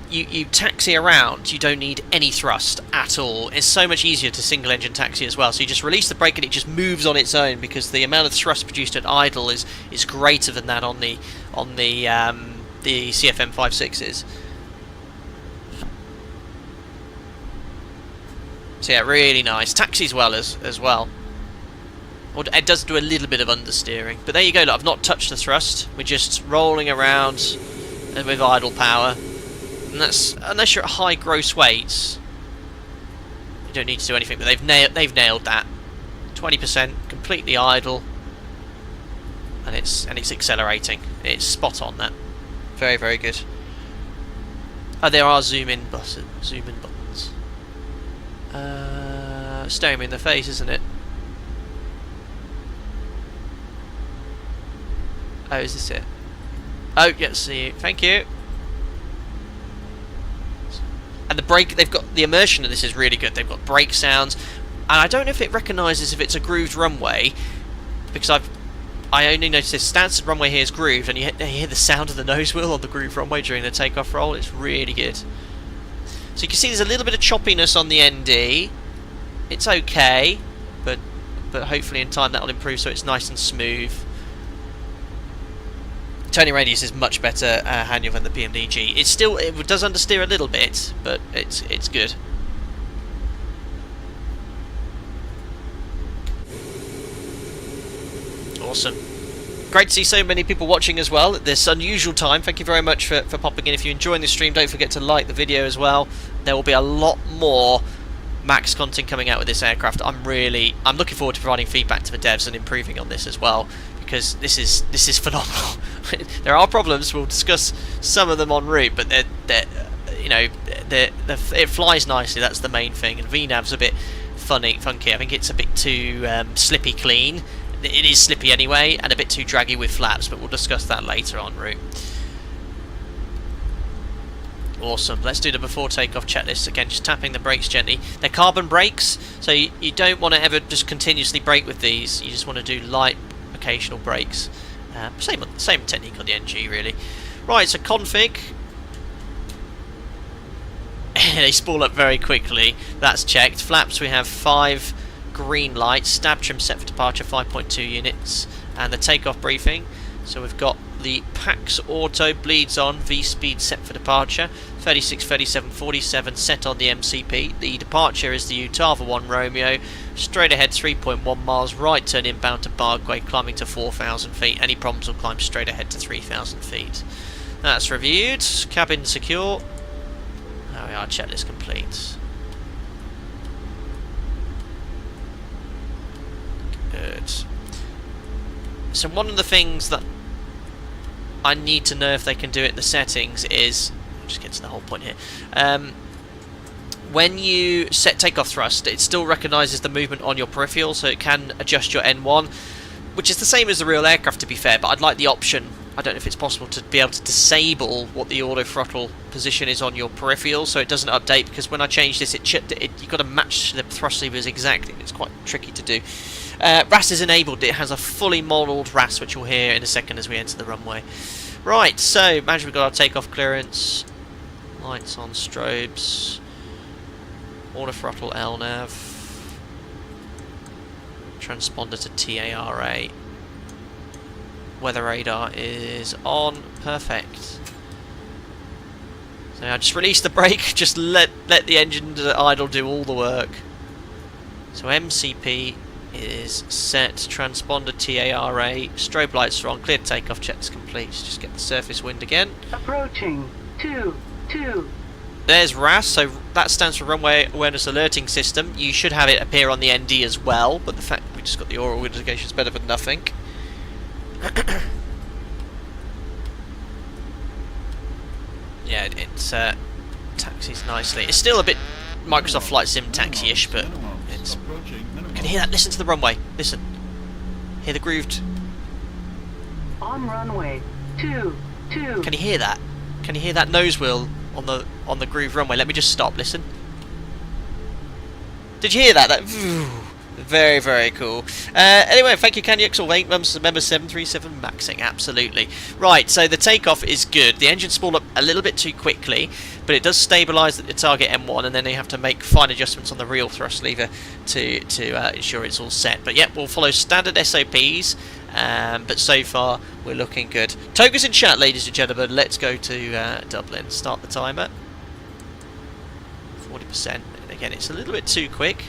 S1: you taxi around, you don't need any thrust at all. It's so much easier to single engine taxi as well. So you just release the brake and it just moves on its own, because the amount of thrust produced at idle is greater than that on the CFM56s. So yeah, really nice. Taxis well as well. It does do a little bit of understeering, but there you go. Look, I've not touched the thrust. We're just rolling around and with idle power, and that's unless you're at high gross weights, you don't need to do anything. But they've nailed that. 20% completely idle, and it's accelerating. It's spot on. That very, very good. Oh, there are zoom in buttons. Staring me in the face, isn't it? Oh, is this it? Oh, yes, see you. Thank you. And the brake, they've got the immersion of this is really good. They've got brake sounds, and I don't know if it recognises if it's a grooved runway, because I only noticed this Stansted runway here is grooved, and you hear the sound of the nose wheel on the grooved runway during the takeoff roll. It's really good. So you can see there's a little bit of choppiness on the ND. It's okay, but hopefully in time that'll improve so it's nice and smooth. Turning radius is much better Haniel than the PMDG. It does understeer a little bit, but it's good. Awesome. Great to see so many people watching as well at this unusual time. Thank you very much for popping in. If you're enjoying the stream, don't forget to like the video as well. There will be a lot more Max content coming out with this aircraft. I'm looking forward to providing feedback to the devs and improving on this as well, because this is phenomenal. There are problems. We'll discuss some of them en route, but it flies nicely. That's the main thing. And VNAV's a bit funky. I think it's a bit too slippy clean. It is slippy anyway, and a bit too draggy with flaps, but we'll discuss that later en route. Awesome. Let's do the before takeoff checklist again. Just tapping the brakes gently. They're carbon brakes, so you don't want to ever just continuously brake with these. You just want to do light, occasional brakes. Same technique on the NG really. Right, so config. They spool up very quickly. That's checked. Flaps, we have 5 green light, stab trim set for departure 5.2 units, and the takeoff briefing. So we've got the Pax Auto bleeds on, V-speed set for departure, 36, 37, 47 set on the MCP. The departure is the Utava 1 Romeo, straight ahead 3.1 miles, right turn inbound to Parkway, climbing to 4,000 feet. Any problems will climb straight ahead to 3,000 feet. That's reviewed, cabin secure. There we are, checklist complete. Good. So one of the things that I need to know if they can do it in the settings is, I'll just get to the whole point here, when you set takeoff thrust, it still recognises the movement on your peripheral, so it can adjust your N1, which is the same as the real aircraft to be fair, but I'd like the option, I don't know if it's possible to be able to disable what the auto throttle position is on your peripheral so it doesn't update, because when I change this you've got to match the thrust levers exactly, it's quite tricky to do. RAS is enabled, it has a fully modelled RAS which you'll hear in a second as we enter the runway. Right, so imagine we've got our takeoff clearance, lights on, strobes, auto throttle LNAV, transponder to TARA, weather radar is on, perfect. So I just release the brake, just let the engine idle do all the work. So MCP is set, transponder TARA, strobe lights are on, cleared takeoff, checks complete. Just get the surface wind again.
S6: Approaching 2.
S1: There's RAS, so that stands for Runway Awareness Alerting System. You should have it appear on the ND as well, but the fact we just got the oral indication is better than nothing. Yeah, it taxis nicely. It's still a bit Microsoft Flight Sim taxi-ish, but it's... Can you hear that? Listen to the runway. Listen. Hear the grooved...
S6: On runway 2.
S1: Can you hear that? Can you hear that nose wheel on the groove runway? Let me just stop. Listen. Did you hear that? That very, very cool. Anyway, thank you, Kanye XL8, member 737 maxing, absolutely. Right, so the takeoff is good. The engine spooled up a little bit too quickly, but it does stabilise at the target M1, and then you have to make fine adjustments on the real thrust lever to ensure it's all set. But yep, we'll follow standard SOPs, but so far we're looking good. Toga's in chat, ladies and gentlemen. Let's go to Dublin. Start the timer. 40%. Again, it's a little bit too quick,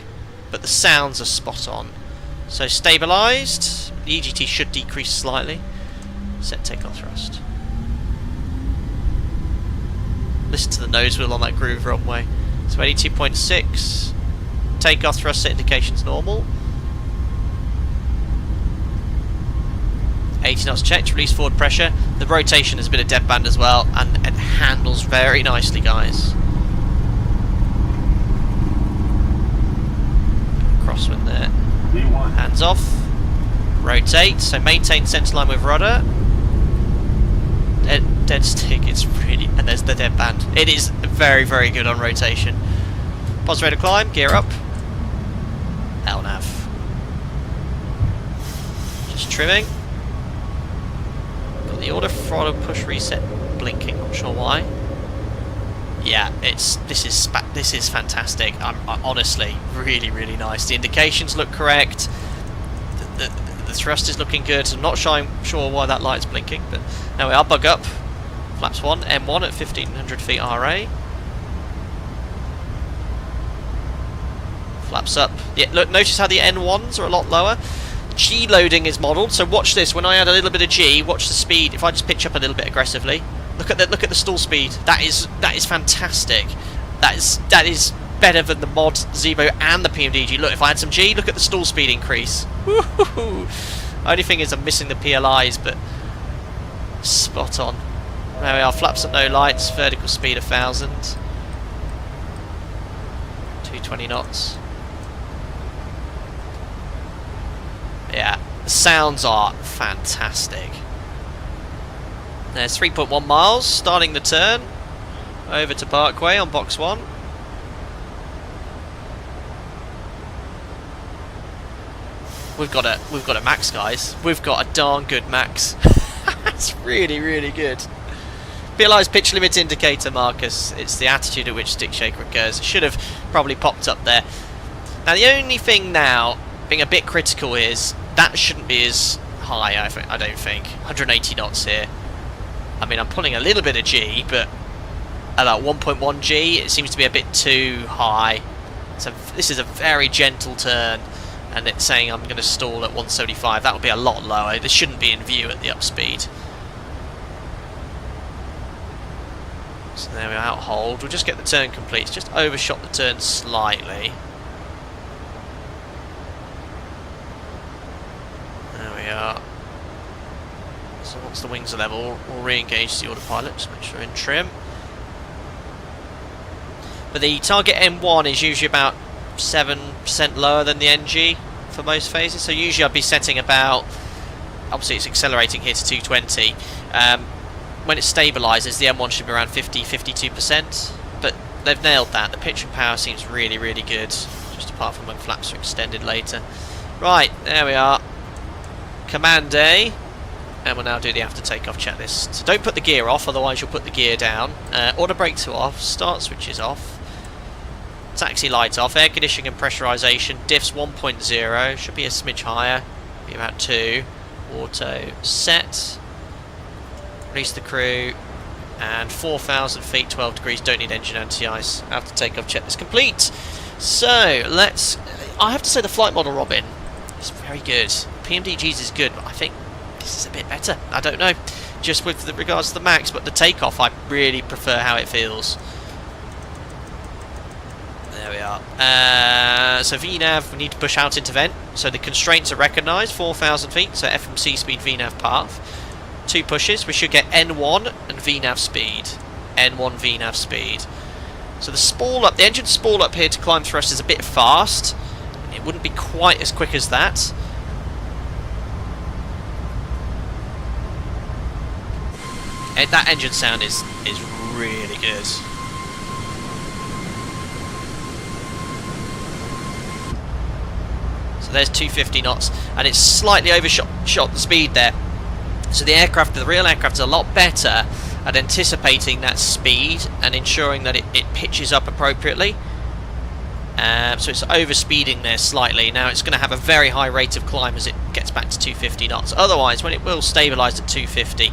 S1: but the sounds are spot on. So stabilised. The EGT should decrease slightly. Set takeoff thrust. Listen to the nose wheel on that groove runway. So 82.6. Takeoff thrust set indications normal. 80 knots checked. Release forward pressure. The rotation has been a dead band as well, and it handles very nicely, guys. Crosswind there. Hands off. Rotate. So maintain centre line with rudder. Dead stick. It's really, and there's the dead band. It is very, very good on rotation. Pause rate of climb. Gear up. LNAV. Just trimming. Got the auto throttle push reset blinking. Not sure why. Yeah, this is fantastic. I'm honestly really, really nice. The indications look correct. The thrust is looking good. I'm not sure why that light's blinking, but now we are. Bug up. Flaps 1, M1 at 1500 feet RA. Flaps up. Yeah, look, notice how the N1s are a lot lower. G loading is modelled, so watch this. When I add a little bit of G, watch the speed. If I just pitch up a little bit aggressively. Look at the stall speed. That is fantastic. That is better than the mod Zebo and the PMDG. Look, if I had some G, look at the stall speed increase. Woohoo! Only thing is I'm missing the PLIs, but spot on. There we are. Flaps at no lights. Vertical speed 1000. 220 knots. Yeah, the sounds are fantastic. There's 3.1 miles, starting the turn over to Parkway on box 1. We've got a max, guys. We've got a darn good max. That's really, really good. PLI's pitch limit indicator, Marcus. It's the attitude at which stick shaker occurs. It should have probably popped up there. Now the only thing now, being a bit critical, is that shouldn't be as high, I don't think. 180 knots here. I mean, I'm pulling a little bit of G, but about 1.1 G, it seems to be a bit too high. So this is a very gentle turn, and it's saying I'm going to stall at 175. That would be a lot lower. This shouldn't be in view at the up speed. So there we are, out hold. We'll just get the turn complete. It's just overshot the turn slightly. There we are. So once the wings are level, we'll re-engage the autopilot. Just make sure we're in trim. But the target M1 is usually about 7% lower than the NG for most phases. So usually I'd be setting about, obviously it's accelerating here to 220. When it stabilises, the M1 should be around 50-52%. But they've nailed that. The pitch and power seems really, really good. Just apart from when flaps are extended later. Right, there we are. Command A. And we'll now do the after takeoff checklist. So don't put the gear off, otherwise you'll put the gear down. Auto brakes are off, start switch is off. Taxi light off, air conditioning and pressurisation, diffs 1.0, should be a smidge higher, be about 2. Auto set. Release the crew. And 4,000 feet, 12 degrees, don't need engine anti-ice. After takeoff checklist complete. So, let's... I have to say the flight model, Robin, is very good. PMDG's is good, but I think this is a bit better. I don't know, just with regards to the max, but the takeoff, I really prefer how it feels. There we are. So VNAV, we need to push out into vent. So the constraints are recognised, 4,000 feet, so FMC speed, VNAV path. 2 pushes, we should get N1 and VNAV speed. N1 VNAV speed. So the spool up, the engine spool up here to climb thrust is a bit fast. It wouldn't be quite as quick as that. That engine sound is really good. So there's 250 knots, and it's slightly overshot the speed there. So the aircraft, the real aircraft, is a lot better at anticipating that speed and ensuring that it pitches up appropriately. So it's overspeeding there slightly. Now it's going to have a very high rate of climb as it gets back to 250 knots. Otherwise, when it will stabilise at 250,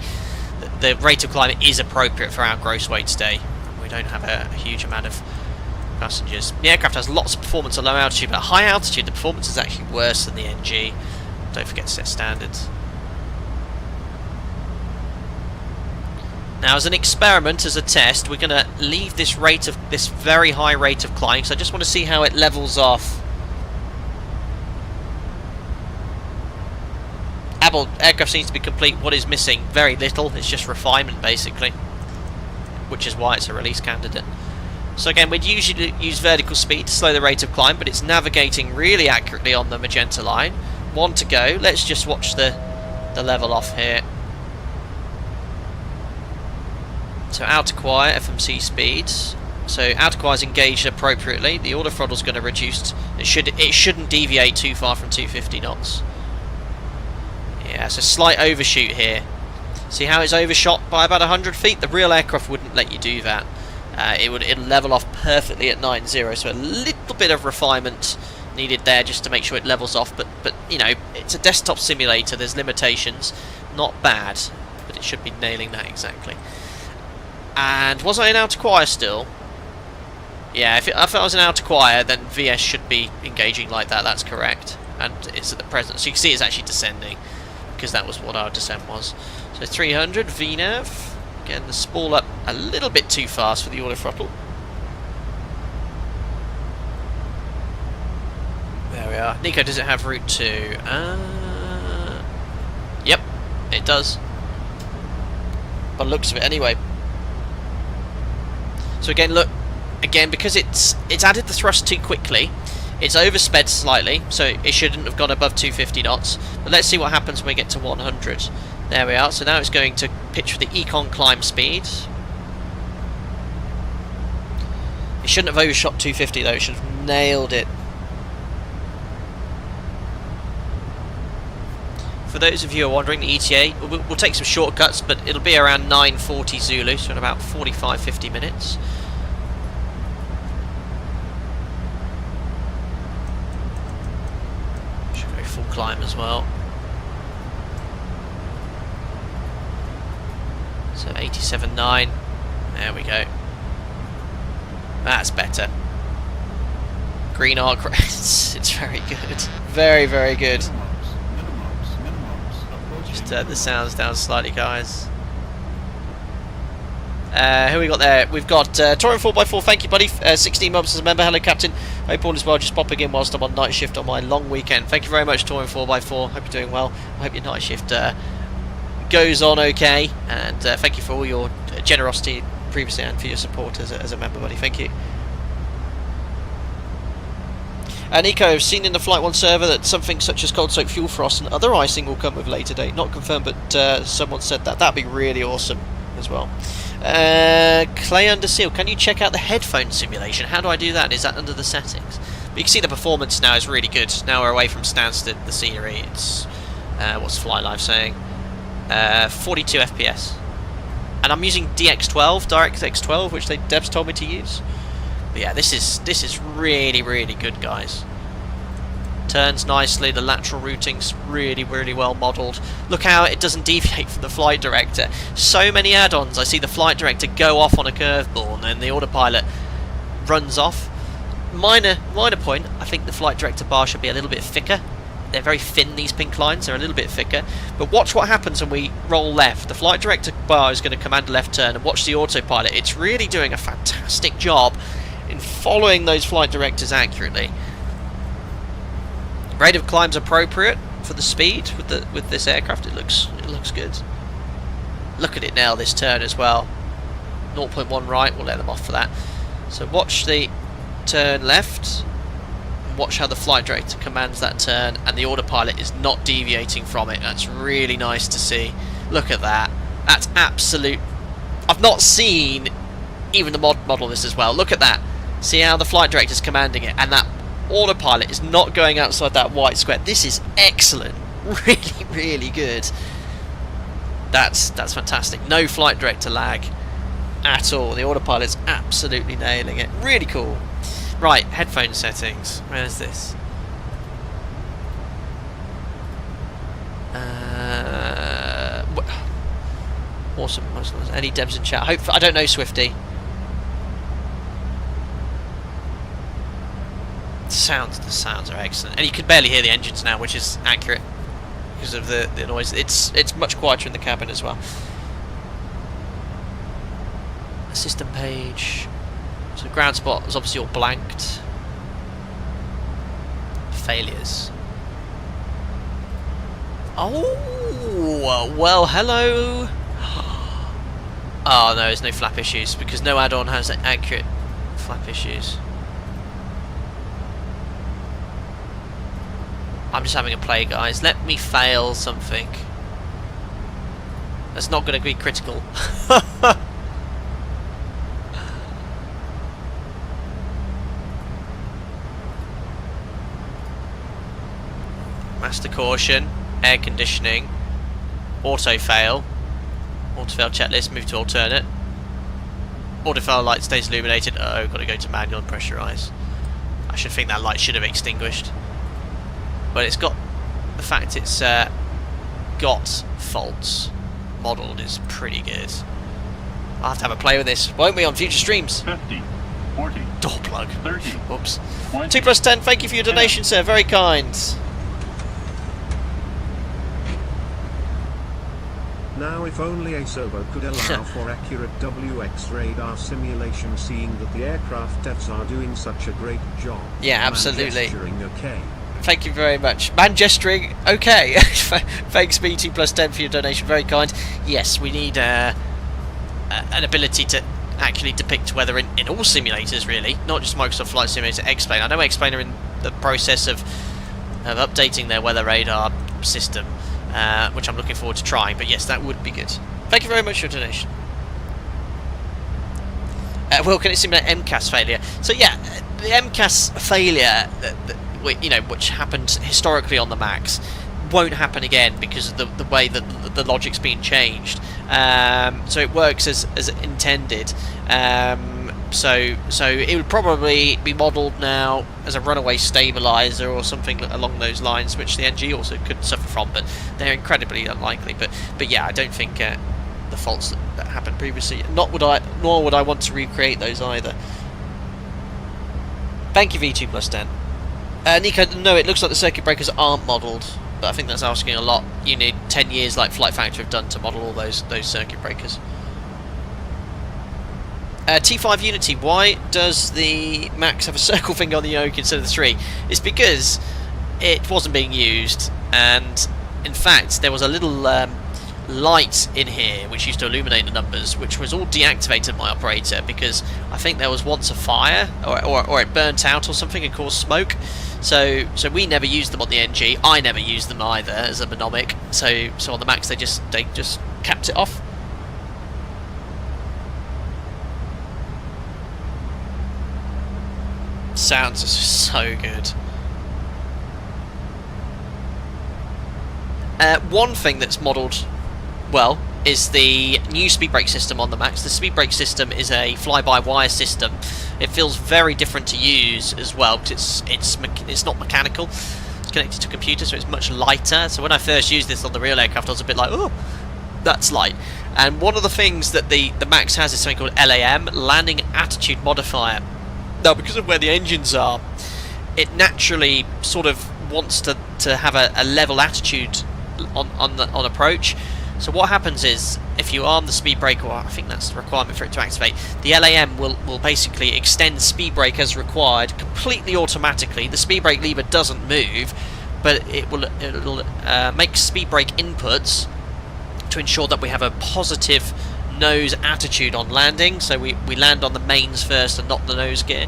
S1: the rate of climb is appropriate for our gross weight today. We don't have a huge amount of passengers. The aircraft has lots of performance at low altitude, but at high altitude the performance is actually worse than the NG. Don't forget to set standards. Now, as an experiment, as a test, we're going to leave this very high rate of climb, because I just want to see how it levels off. Aircraft seems to be complete. What is missing? Very little. It's just refinement, basically, which is why it's a release candidate. So again, we'd usually use vertical speed to slow the rate of climb, but it's navigating really accurately on the magenta line. 1 to go. Let's just watch the level off here. So outer quiet, FMC speeds. So outer quiet is engaged appropriately. The auto throttle's going to reduce. It shouldn't deviate too far from 250 knots. Yeah, so slight overshoot here. See how it's overshot by about 100 feet? The real aircraft wouldn't let you do that. It'll level off perfectly at 90, so a little bit of refinement needed there just to make sure it levels off. But you know, it's a desktop simulator. There's limitations. Not bad, but it should be nailing that exactly. And was I in outer quiet still? Yeah, if I was in outer quiet, then VS should be engaging like that. That's correct. And it's at the present. So you can see it's actually descending, because that was what our descent was. So 300 VNAV. Again, the spool up a little bit too fast for the auto throttle. There we are. Nico, does it have route 2? Yep, it does. By the looks of it anyway. So again, look, because it's added the thrust too quickly, it's oversped slightly, so it shouldn't have gone above 250 knots. But let's see what happens when we get to 100. There we are. So now it's going to pitch for the econ climb speed. It shouldn't have overshot 250 though. It should have nailed it. For those of you who are wondering, the ETA, we'll take some shortcuts, but it'll be around 9:40 Zulu, so in about 45-50 minutes. climb as well. So 87.9. There we go. That's better. Green arc race. It's very good. Very, very good. Just turn the sounds down slightly, guys. Who we got there? We've got Torian 4x4, thank you, buddy. 16 months as a member. Hello, Captain. Hope all is well. Just popping in whilst I'm on night shift on my long weekend. Thank you very much, Torian 4x4. Hope you're doing well. I hope your night shift goes on okay. And thank you for all your generosity previously and for your support as a member, buddy. Thank you. Nico, I've seen in the Flight 1 server that something such as cold soak fuel frost and other icing will come with later date. Not confirmed, but someone said that. That'd be really awesome as well. Clay under seal, can you check out the headphone simulation? How do I do that? Is that under the settings? But you can see the performance now is really good. Now we're away from Stansted, the scenery. It's what's FlyLive saying? 42 FPS, and I'm using DX12, DirectX 12, which devs told me to use. But yeah, this is really, really good, guys. Turns nicely, the lateral routing's really, really well modelled. Look how it doesn't deviate from the flight director. So many add-ons, I see the flight director go off on a curveball and then the autopilot runs off. Minor point, I think the flight director bar should be a little bit thicker. They're very thin, these pink lines, they're a little bit thicker. But watch what happens when we roll left. The flight director bar is going to command a left turn, and watch the autopilot. It's really doing a fantastic job in following those flight directors accurately. Rate of climb's appropriate for the speed with this aircraft. It looks good. Look at it now, this turn as well. 0.1 right, we'll let them off for that. So watch the turn left. Watch how the flight director commands that turn, and the autopilot is not deviating from it. That's really nice to see. Look at that. That's absolute. I've not seen even the mod model this as well. Look at that. See how the flight director is commanding it, and that autopilot is not going outside that white square. This is excellent. Really, really good. That's fantastic. No flight director lag at all. The autopilot's absolutely nailing it. Really cool. Right, headphone settings. Where's this? Awesome. Any devs in chat? I don't know, Swifty. The sounds are excellent, and you can barely hear the engines now, which is accurate because of the noise. It's much quieter in the cabin as well. System page. So ground spot is obviously all blanked. Failures. Oh, well, hello. Oh no, there's no flap issues because no add-on has accurate flap issues. I'm just having a play, guys. Let me fail something. That's not going to be critical. Master caution, air conditioning, auto fail checklist, move to alternate. Auto fail light stays illuminated. Oh, got to go to manual and pressurize. I should think that light should have extinguished. But it's got the fact it's got faults modelled is pretty good. I'll have to have a play with this, won't we, on future streams?
S3: 50, 40,
S1: door plug.
S3: 30.
S1: Whoops.
S3: 20,
S1: 2 plus 10, thank you for your donation, sir. Very kind.
S4: Now if only a servo could allow for accurate WX radar simulation, seeing that the aircraft devs are doing such a great job.
S1: Yeah, absolutely.
S4: Gesturing okay.
S1: Thank you very much. Man gesturing, okay. Thanks, B2 plus 10 for your donation, very kind. Yes, we need an ability to actually depict weather in all simulators, really, not just Microsoft Flight Simulator, X-Plane. I know X-Plane are in the process of updating their weather radar system, which I'm looking forward to trying, but yes, that would be good. Thank you very much for your donation. Will, can it simulate MCAS failure? So yeah, the MCAS failure, which happened historically on the Max, won't happen again because of the way that the logic's been changed. So it works as intended. So it would probably be modelled now as a runaway stabiliser or something along those lines, which the NG also could suffer from, but they're incredibly unlikely. But yeah, I don't think the faults that happened previously, nor would I want to recreate those either. Thank you, V2 plus 10. Nico, no, it looks like the circuit breakers aren't modelled, but I think that's asking a lot. You need 10 years like Flight Factory have done to model all those circuit breakers. T5 Unity, why does the Max have a circle finger on the yoke instead of the 3? It's because it wasn't being used, and in fact there was a little light in here which used to illuminate the numbers, which was all deactivated by operator because I think there was once a fire or it burnt out or something and caused smoke. So we never used them on the NG. I never used them either as a monomic. So on the Max they just capped it off. Sounds just so good. One thing that's modelled well is the new speed brake system on the Max. The speed brake system is a fly-by-wire system. It feels very different to use as well because it's not mechanical. It's connected to a computer, so it's much lighter. So when I first used this on the real aircraft, I was a bit like, oh, that's light. And one of the things that the Max has is something called LAM, Landing Attitude Modifier. Now, because of where the engines are, it naturally sort of wants to have a level attitude on approach. So what happens is, if you arm the speed brake, or I think that's the requirement for it to activate, the LAM will basically extend speed brake as required, completely automatically. The speed brake lever doesn't move, but it'll make speed brake inputs to ensure that we have a positive nose attitude on landing, so we land on the mains first and not the nose gear.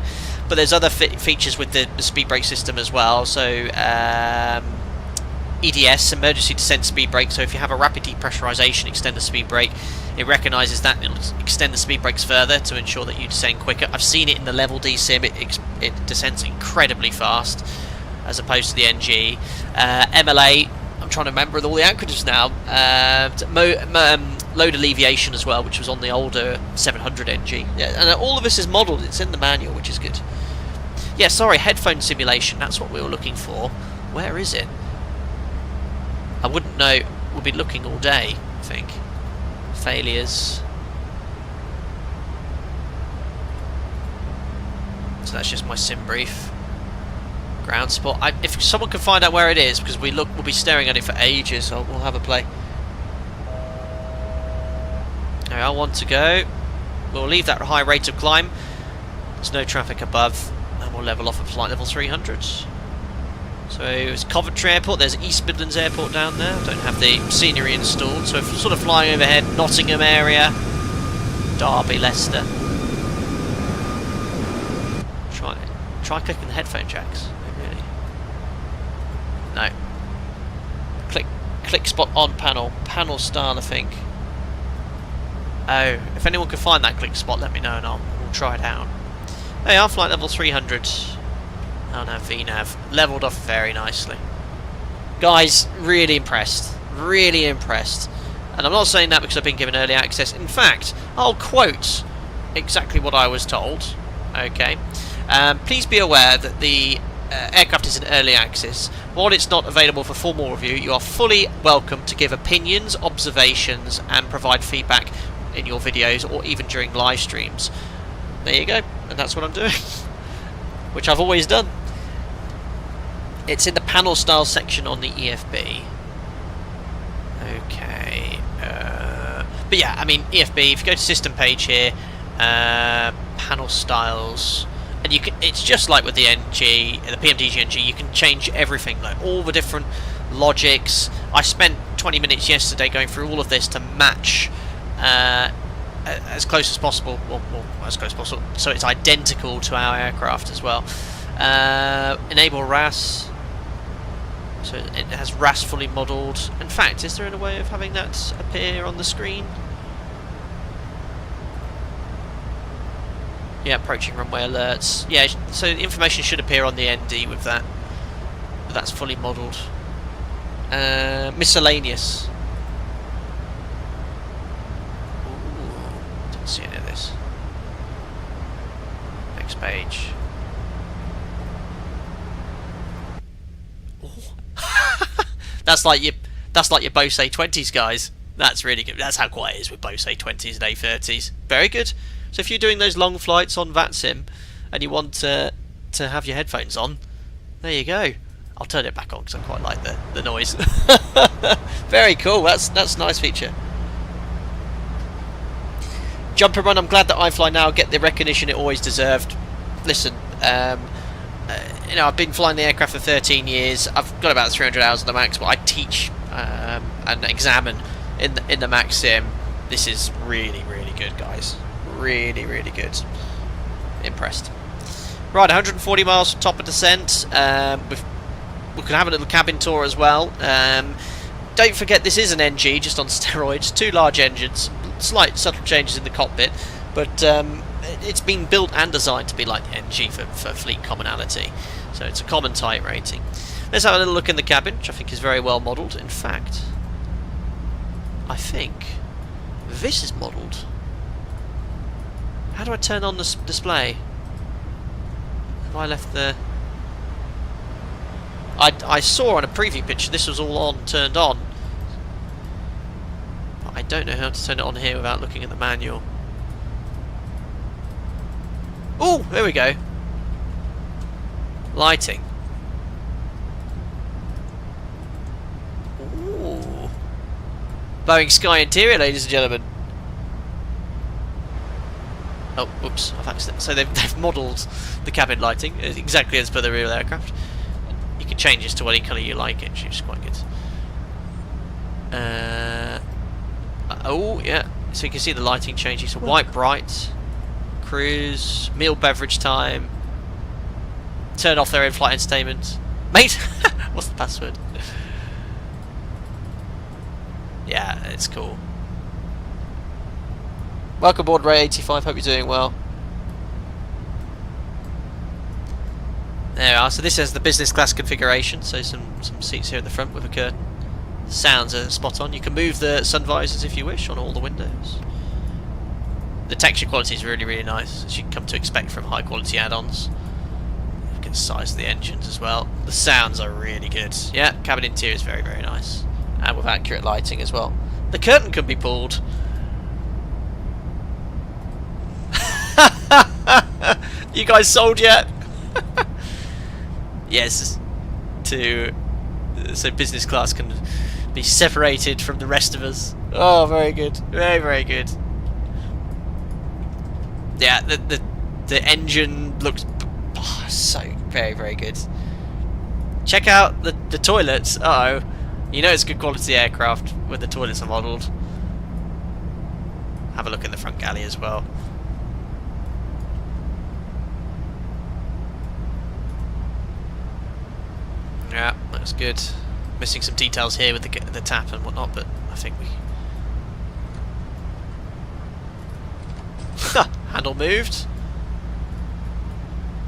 S1: But there's other features with the speed brake system as well, so EDS, emergency descent speed brake, so if you have a rapid depressurization extended speed brake, it recognises that and it'll extend the speed brakes further to ensure that you descend quicker. I've seen it in the level DSIM, it descends incredibly fast as opposed to the NG. MLA, I'm trying to remember all the acronyms now. Load alleviation as well, which was on the older 700 NG. Yeah, and all of this is modelled, it's in the manual, which is good. Yeah, sorry, headphone simulation, that's what we were looking for. Where is it? I wouldn't know, we'll be looking all day, I think. Failures. So that's just my sim brief. Ground support. If someone can find out where it is, because we'll be staring at it for ages, so we'll have a play. I want to go. We'll leave that high rate of climb. There's no traffic above, and we'll level off at flight level 300. So it's Coventry Airport. There's East Midlands Airport down there. I don't have the scenery installed, so if we're sort of flying overhead, Nottingham area, Derby, Leicester. Try clicking the headphone jacks. Really? No. Click spot on panel. Panel style, I think. Oh, if anyone can find that click spot, let me know and we'll try it out. They are flight level 300. Oh no, VNAV. Levelled off very nicely. Guys, really impressed. Really impressed. And I'm not saying that because I've been given early access. In fact, I'll quote exactly what I was told. Okay. Please be aware that the aircraft is in early access. While it's not available for formal review, you are fully welcome to give opinions, observations, and provide feedback in your videos or even during live streams. There you go, and that's what I'm doing. Which I've always done. It's in the panel style section on the EFB. Okay. But yeah, I mean, EFB, if you go to system page here, panel styles, and you can, it's just like with the NG, the PMDG NG, you can change everything, like all the different logics. I spent 20 minutes yesterday going through all of this to match as close as possible, well, as close as possible, so it's identical to our aircraft as well. Enable RAS, so it has RAS fully modelled. In fact, is there a way of having that appear on the screen? Yeah, approaching runway alerts. Yeah, so the information should appear on the ND with that, but that's fully modelled. Miscellaneous. Ooh, didn't see any of this. Next page. That's like your Bose A20s, guys. That's really good. That's how quiet it is with Bose A20s and A30s. Very good. So if you're doing those long flights on VATSIM and you want to have your headphones on, there you go. I'll turn it back on because I quite like the noise. Very cool. That's a nice feature. Jump and run. I'm glad that iFly now get the recognition it always deserved. Listen, you know, I've been flying the aircraft for 13 years. I've got about 300 hours on the max, but I teach and examine in the max sim. This is really, really good, guys. Really, really good. Impressed. Right, 140 miles top of descent. We can have a little cabin tour as well. Don't forget, this is an NG, just on steroids. 2 large engines, slight subtle changes in the cockpit, but it's been built and designed to be like the NG for fleet commonality. So it's a common type rating. Let's have a little look in the cabin, which I think is very well modelled. In fact, I think this is modelled. How do I turn on the display? Have I left the... I saw on a preview picture this was all on, turned on. But I don't know how to turn it on here without looking at the manual. Oh, there we go. Lighting. Ooh. Boeing Sky Interior, ladies and gentlemen. Oh, whoops, I've accidentally... So they've modelled the cabin lighting exactly as per the real aircraft. You can change this to any colour you like it, which is quite good. Oh, yeah. So you can see the lighting changing. So white bright, cruise, meal beverage time, turn off their in-flight entertainment. Mate, what's the password? Yeah, it's cool. Welcome aboard Ray 85, hope you're doing well. There we are, so this has the business class configuration, so some seats here at the front with a curtain. Sounds are spot on. You can move the sun visors if you wish on all the windows. The texture quality is really, really nice, as you can come to expect from high quality add-ons. Look at the size of the engines as well. The sounds are really good. Yeah, cabin interior is very, very nice. And with accurate lighting as well. The curtain can be pulled. You guys sold yet? Yes, so business class can be separated from the rest of us. Oh, very good, very, very good. Yeah, the engine looks so very, very good. Check out the toilets. Uh oh, you know it's good quality aircraft when the toilets are modelled. Have a look in the front galley as well. Yeah, that's good. Missing some details here with the tap and whatnot, but I think we... Handle moved.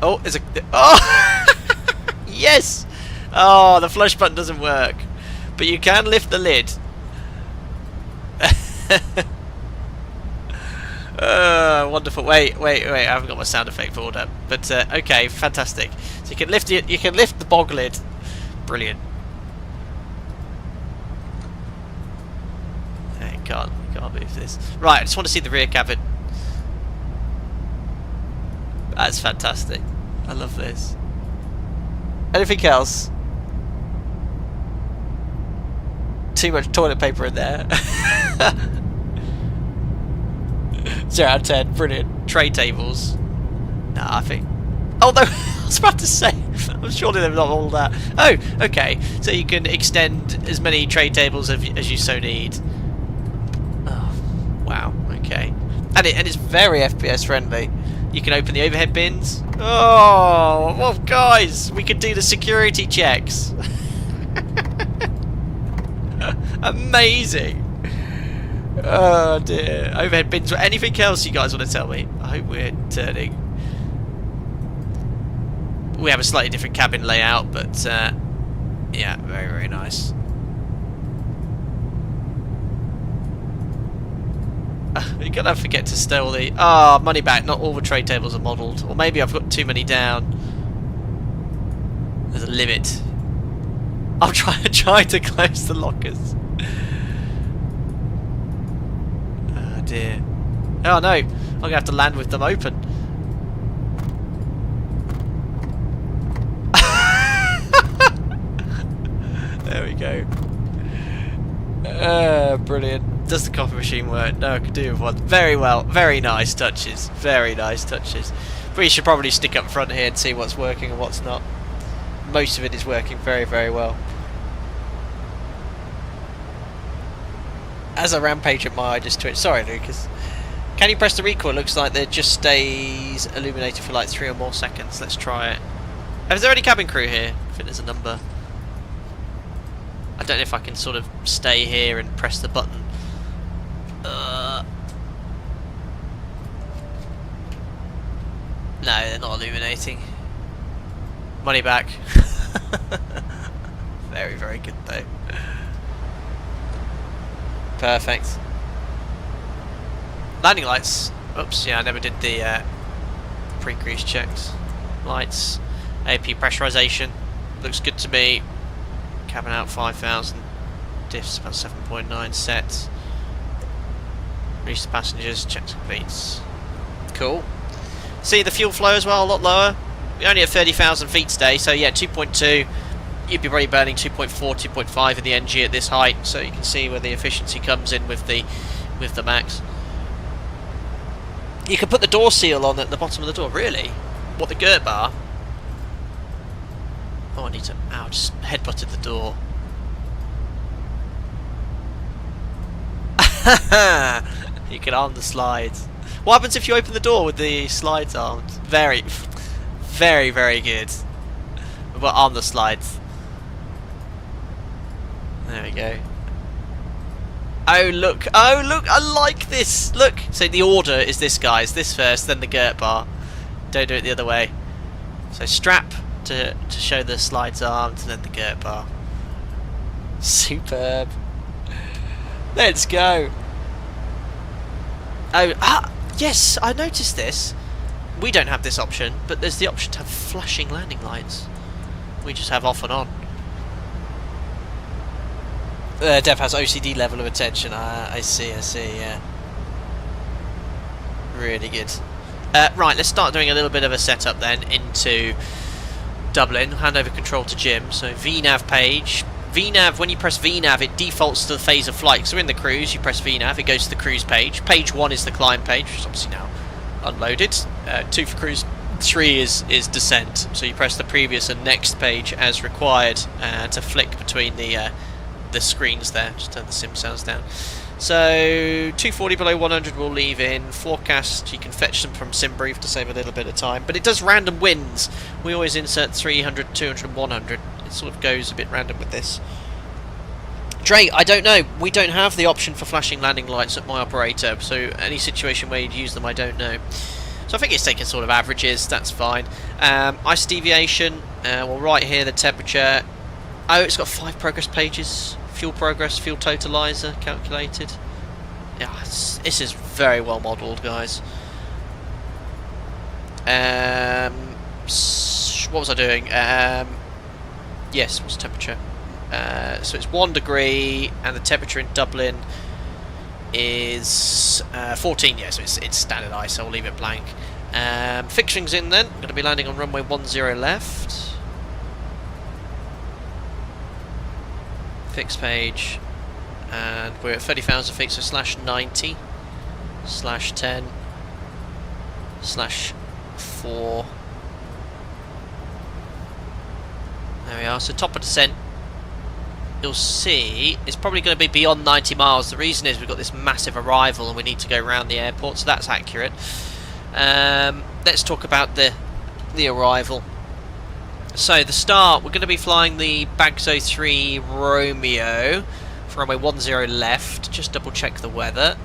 S1: Oh, there's a... Oh! Yes! Oh, the flush button doesn't work. But you can lift the lid. Wonderful. Wait, I haven't got my sound effect pulled up. But, okay, fantastic. So you can lift it, you can lift the bog lid. Brilliant. You can't move this. Right, I just want to see the rear cabin. That's fantastic. I love this. Anything else? Too much toilet paper in there. 0 out of 10. Brilliant. Tray tables. Nah, I think... Oh no, I was about to say, I'm surely they're not all that. Oh, okay. So you can extend as many tray tables as you so need. Oh, wow. Okay. And it's very FPS friendly. You can open the overhead bins. Oh, well, guys, we can do the security checks. Amazing. Oh dear. Overhead bins. Anything else you guys want to tell me? I hope we're turning. We have a slightly different cabin layout, but yeah, very, very nice. You gotta forget to stow all the... Ah, money back. Not all the tray tables are modelled. Or maybe I've got too many down. There's a limit. I'm trying to close the lockers. Oh dear. Oh no, I'm gonna have to land with them open. There we go. Brilliant. Does the coffee machine work? No, I could do with one. Very well. Very nice touches. Very nice touches. We should probably stick up front here and see what's working and what's not. Most of it is working very, very well. As I rampage at my eye just twitch. Sorry, Lucas. Can you press the recoil? It looks like it just stays illuminated for like 3 or more seconds. Let's try it. Is there any cabin crew here? I think there's a number. I don't know if I can sort of stay here and press the button. No, they're not illuminating. Money back. Very, very good though. Perfect. Landing lights. Oops, yeah, I never did the pre-cruise checks. Lights. AP pressurization. Looks good to me. Cabin out 5,000. Diffs about 7.9 sets. Release the passengers. Checks completes. Cool. See the fuel flow as well, a lot lower. We're only at 30,000 feet today, so yeah, 2.2. You'd be probably burning 2.4, 2.5 in the NG at this height, so you can see where the efficiency comes in with the max. You can put the door seal on at the bottom of the door. Really? What, the girt bar? Oh, I need to... Ow, just headbutted the door. You can arm the slides. What happens if you open the door with the slides armed? Very, very, very good. But arm the slides. There we go. Oh look, I like this. Look, so the order is this, guys. This first, then the girt bar. Don't do it the other way. So strap to show the slides armed, and then the girt bar. Superb. Let's go. Oh, yes, I noticed this. We don't have this option, but there's the option to have flashing landing lights. We just have off and on. Dev has OCD level of attention. I see, yeah. Really good. Right, let's start doing a little bit of a setup then into Dublin. Hand over control to Jim. So VNav page. VNav, when you press VNav, it defaults to the phase of flight. So in the cruise, you press VNav, it goes to the cruise page. Page 1 is the climb page, which is obviously now unloaded. 2 for cruise, 3 is descent. So you press the previous and next page as required to flick between the screens there. Just turn the sim sounds down. So 240 below 100 will leave in. Forecast, you can fetch them from SimBrief to save a little bit of time. But it does random winds. We always insert 300, 200, 100. It sort of goes a bit random with this. Dre, I don't know. We don't have the option for flashing landing lights at my operator. So any situation where you'd use them, I don't know. So I think it's taking sort of averages. That's fine. Ice deviation. Well, right here, the temperature. Oh, it's got 5 progress pages. Fuel progress, fuel totalizer calculated. Yeah, this is very well modelled, guys. What was I doing? Yes, what's the temperature? So it's 1 degree, and the temperature in Dublin is 14. Yeah, so it's standard ice, so I'll leave it blank. Fixturing's in then. I'm going to be landing on runway 10 left. Fix page, and we're at 30,000 feet, so /90, /10, /4. There we are. So top of descent, you'll see it's probably going to be beyond 90 miles. The reason is we've got this massive arrival and we need to go around the airport, so that's accurate. Let's talk about the arrival. So the start, we're going to be flying the Bagso 3 Romeo for runway 10 left. Just double check the weather.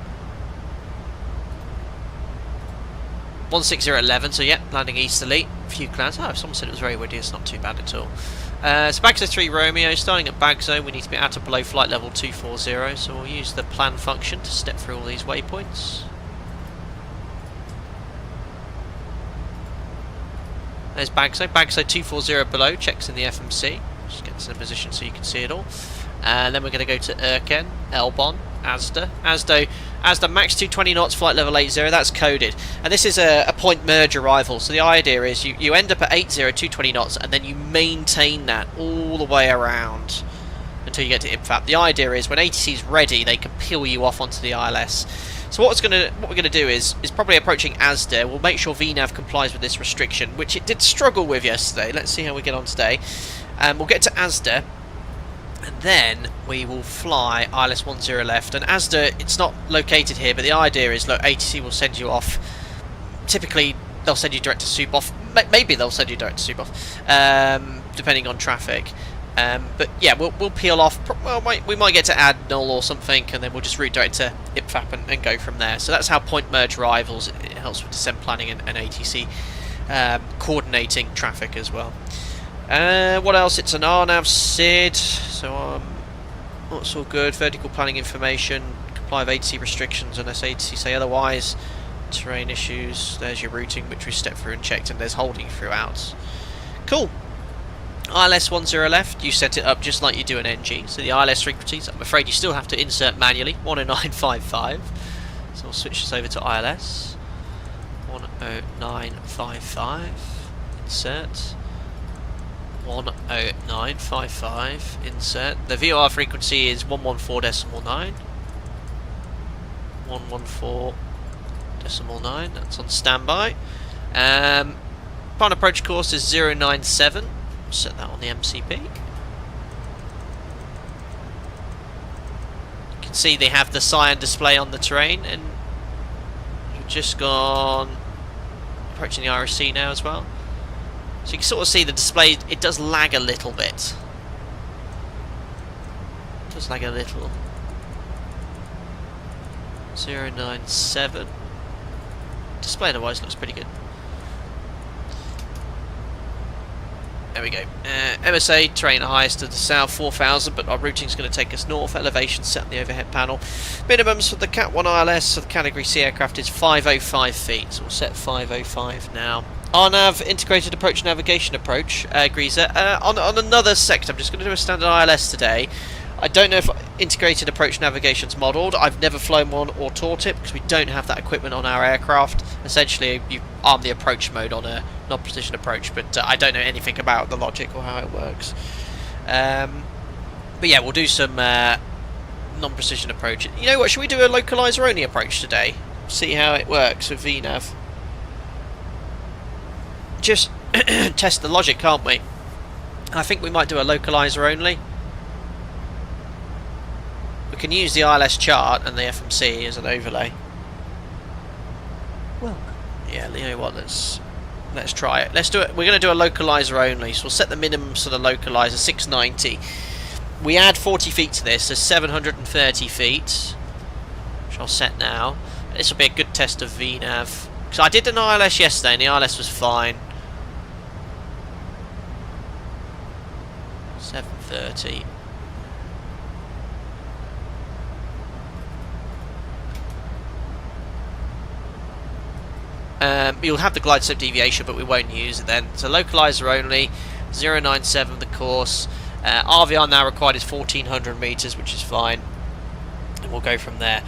S1: 160 at 11, so yeah, landing easterly. A few clouds. Oh, someone said it was very windy. It's not too bad at all. So Bagso 3 Romeo, starting at Bagso, we need to be at or below flight level 240, so we'll use the plan function to step through all these waypoints. There's Bagso, Bagso 240 below, checks in the FMC, just gets in a position so you can see it all. And then we're going to go to Erken, Elbon, Asda, Asda max 220 knots, flight level 80, that's coded. And this is a point merge arrival, so the idea is you end up at 80, 220 knots, and then you maintain that all the way around until you get to IPFAP. The idea is when ATC is ready, they can peel you off onto the ILS. So what we're going to do is probably approaching Asda. We'll make sure VNAV complies with this restriction, which it did struggle with yesterday. Let's see how we get on today. We'll get to Asda, and then we will fly ILS 10 left. And Asda, it's not located here, but the idea is, look, ATC will send you off. Typically, they'll send you direct to Suboff. Maybe they'll send you direct to Suboff, depending on traffic. But yeah, we'll peel off. Well, we might get to Adnol or something, and then we'll just redirect to IPFAP and go from there. So that's how point merge arrivals. It helps with descent planning and ATC coordinating traffic as well. What else? It's an RNAV SID, so that's all good. Vertical planning information, comply with ATC restrictions unless ATC say otherwise. Terrain issues, there's your routing, which we stepped through and checked, and there's holding throughout. Cool. ILS 10 left, you set it up just like you do an NG, so the ILS frequencies, I'm afraid you still have to insert manually, 10955. So we'll switch this over to ILS, 10955, insert. 10955, insert. The VOR frequency is 114.9. 114.9, that's on standby. Final approach course is 097. Set that on the MCP. You can see they have the cyan display on the terrain, and we've just gone approaching the RSC now as well. So you can sort of see the display, it does lag a little bit. It does lag a little. 097. Display otherwise looks pretty good. There we go. MSA, terrain highest to the south, 4,000, but our routing is going to take us north. Elevation set on the overhead panel. Minimums for the Cat 1 ILS of the Category C aircraft is 505 feet, so we'll set 505 now. RNAV, integrated approach navigation approach, Greaser. On another sector, I'm just going to do a standard ILS today. I don't know if integrated approach navigation's modelled. I've never flown one or taught it because we don't have that equipment on our aircraft. Essentially, you arm the approach mode on a non-precision approach, but I don't know anything about the logic or how it works. But yeah, we'll do some non-precision approach. You know what, should we do a localizer only approach today? See how it works with VNAV. Just test the logic, can't we? I think we might do a localizer only. We can use the ILS chart and the FMC as an overlay. Well, yeah, you know what? Let's try it. Let's do it. We're going to do a localizer only, so we'll set the minimums for the localizer 690. We add 40 feet to this, so 730 feet, which I'll set now. This will be a good test of VNAV. Because I did an ILS yesterday, and the ILS was fine. 730. You'll have the glide slope deviation, but we won't use it then. So localizer only, 097 the course. RVR now required is 1400 meters, which is fine, and we'll go from there.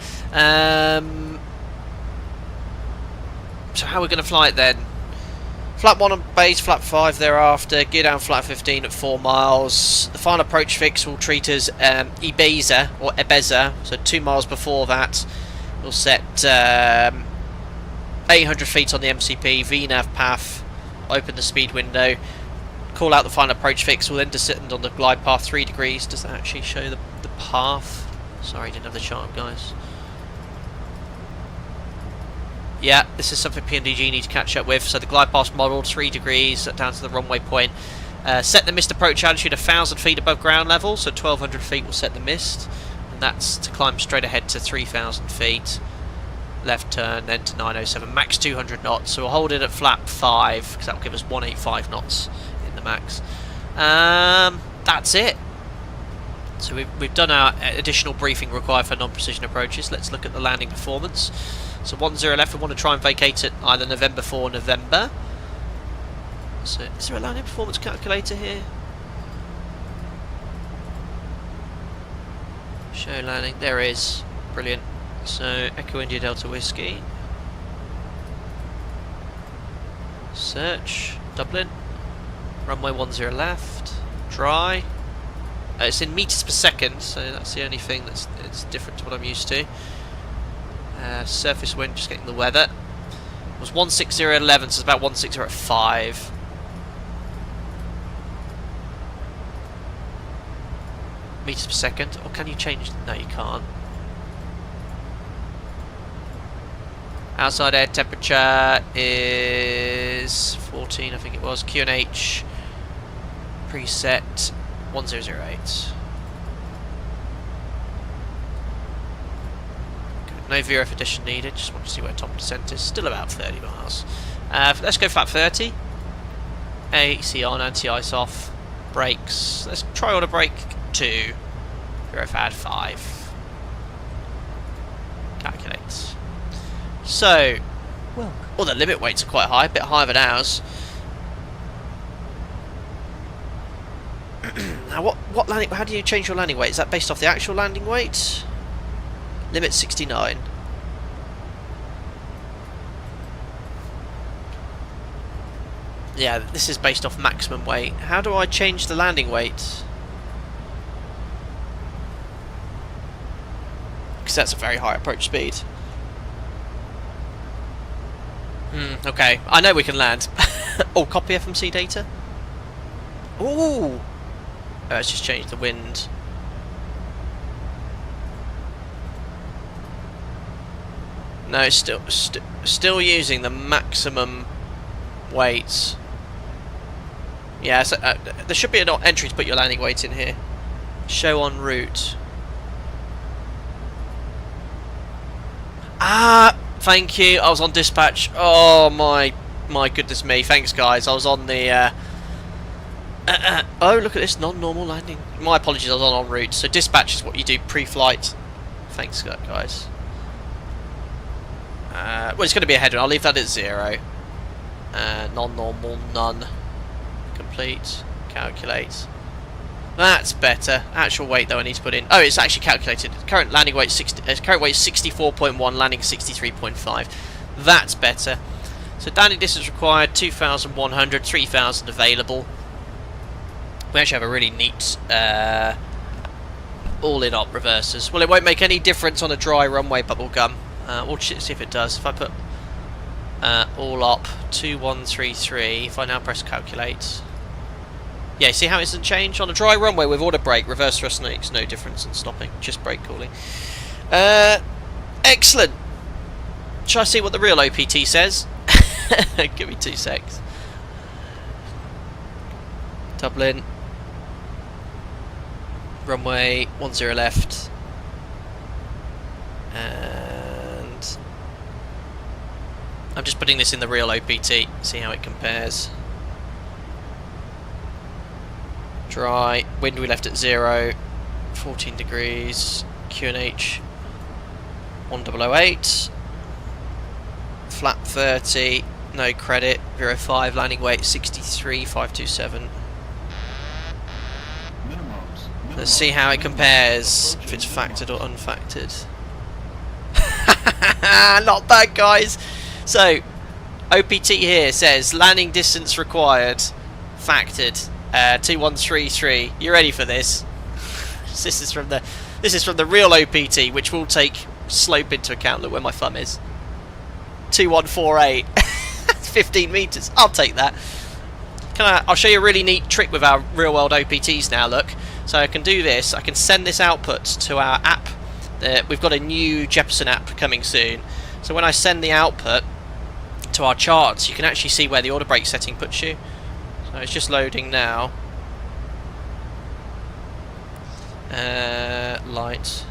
S1: So how are we going to fly it then? Flap 1 on base, flap 5 thereafter, gear down flap 15 at 4 miles. The final approach fix will treat as Ibiza or Ebeza, so 2 miles before that. We'll set 800 feet on the MCP, VNAV path, open the speed window, call out the final approach fix, we'll then descend on the glide path 3 degrees. Does that actually show the path? Sorry, didn't have the chart, guys. Yeah, this is something PNDG need to catch up with. So the glide path modelled 3 degrees down to the runway point. Set the mist approach altitude 1,000 feet above ground level, so 1,200 feet will set the mist, and that's to climb straight ahead to 3,000 feet. Left turn, then to 907, max 200 knots. So we'll hold it at flap 5 because that will give us 185 knots in the max. That's it. So we've done our additional briefing required for non-precision approaches. Let's look at the landing performance. So 10 left, we want to try and vacate at either November 4 or November. So is there a landing performance calculator here? Show landing, there is. Brilliant. So Echo India Delta Whiskey. Search, Dublin. Runway 10 left. Dry. It's in meters per second, so that's the only thing that's different to what I'm used to. Surface wind, just getting the weather. It was 160.11, so it's about 160.5. Meters per second. Or can you change? No, you can't. Outside air temperature is 14, I think it was. QNH preset 1008. No VRF addition needed, just want to see where top descent is. Still about 30 miles. Let's go flat 30. AC on, anti-ice off. Brakes. Let's try auto brake 2. VRF add 5. Calculate. So, well, the limit weights are quite high, a bit higher than ours. Now, what landing? How do you change your landing weight? Is that based off the actual landing weight? Limit 69. Yeah, this is based off maximum weight. How do I change the landing weight? Because that's a very high approach speed. Okay, I know we can land. Oh, copy FMC data. Ooh. Let's just change the wind. No, still using the maximum weights. Yeah, so, there should be an entry to put your landing weight in here. Show en route. Ah, thank you. I was on dispatch. Oh my goodness me. Thanks, guys. I was on the. Oh, look at this non-normal landing. My apologies. I was on en route. So dispatch is what you do pre-flight. Thanks, guys. Well, it's going to be a headwind. I'll leave that at 0. Non-normal, none. Complete. Calculate. That's better. Actual weight though I need to put in. Oh, it's actually calculated. Current landing weight 64.1, landing 63.5. That's better. So landing distance required 2,100, 3,000 available. We actually have a really neat all-in op reversers. Well, it won't make any difference on a dry runway bubblegum. We'll see if it does. If I put all op 2133, if I now press calculate. Yeah, see how it doesn't change? On a dry runway with auto brake, reverse thrust makes no difference in stopping, just brake cooling. Excellent! Shall I see what the real OPT says? Give me 2 secs. Dublin. Runway 10 left. And I'm just putting this in the real OPT, see how it compares. Dry, wind we left at 0, 14 degrees, QNH 1008, flat 30, no credit, 05, landing weight 63,527. Let's see how it compares, if it's factored or unfactored. Not bad, guys. So, OPT here says landing distance required, factored. 2133. You ready for this? This is from the real OPT, which will take slope into account. Look where my thumb is. 2148. 15 meters. I'll take that. I'll show you a really neat trick with our real world OPTs now. Look, so I can do this. I can send this output to our app. We've got a new Jefferson app coming soon. So when I send the output to our charts, you can actually see where the auto brake setting puts you. So it's just loading now. Light.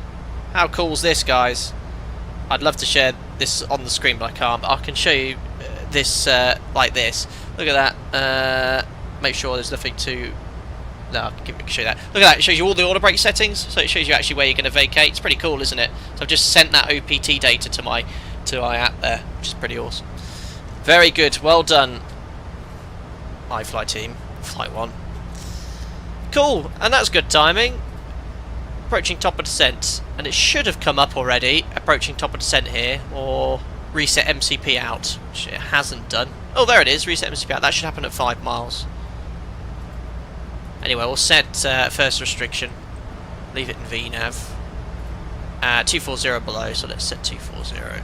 S1: How cool is this, guys? I'd love to share this on the screen, but I can't. But I can show you this like this. Look at that. Make sure there's nothing too No, I can show you that. Look at that, it shows you all the auto brake settings, so it shows you actually where you're going to vacate. It's pretty cool, isn't it? So I've just sent that OPT data to my app there, which is pretty awesome. Very good, well done, iFly team, Flight 1. Cool, and that's good timing. Approaching top of descent, and it should have come up already, approaching top of descent here, or reset MCP out, which it hasn't done. Oh, there it is, reset MCP out. That should happen at 5 miles. Anyway, we'll set first restriction, leave it in VNAV. 240 below, so let's set 240.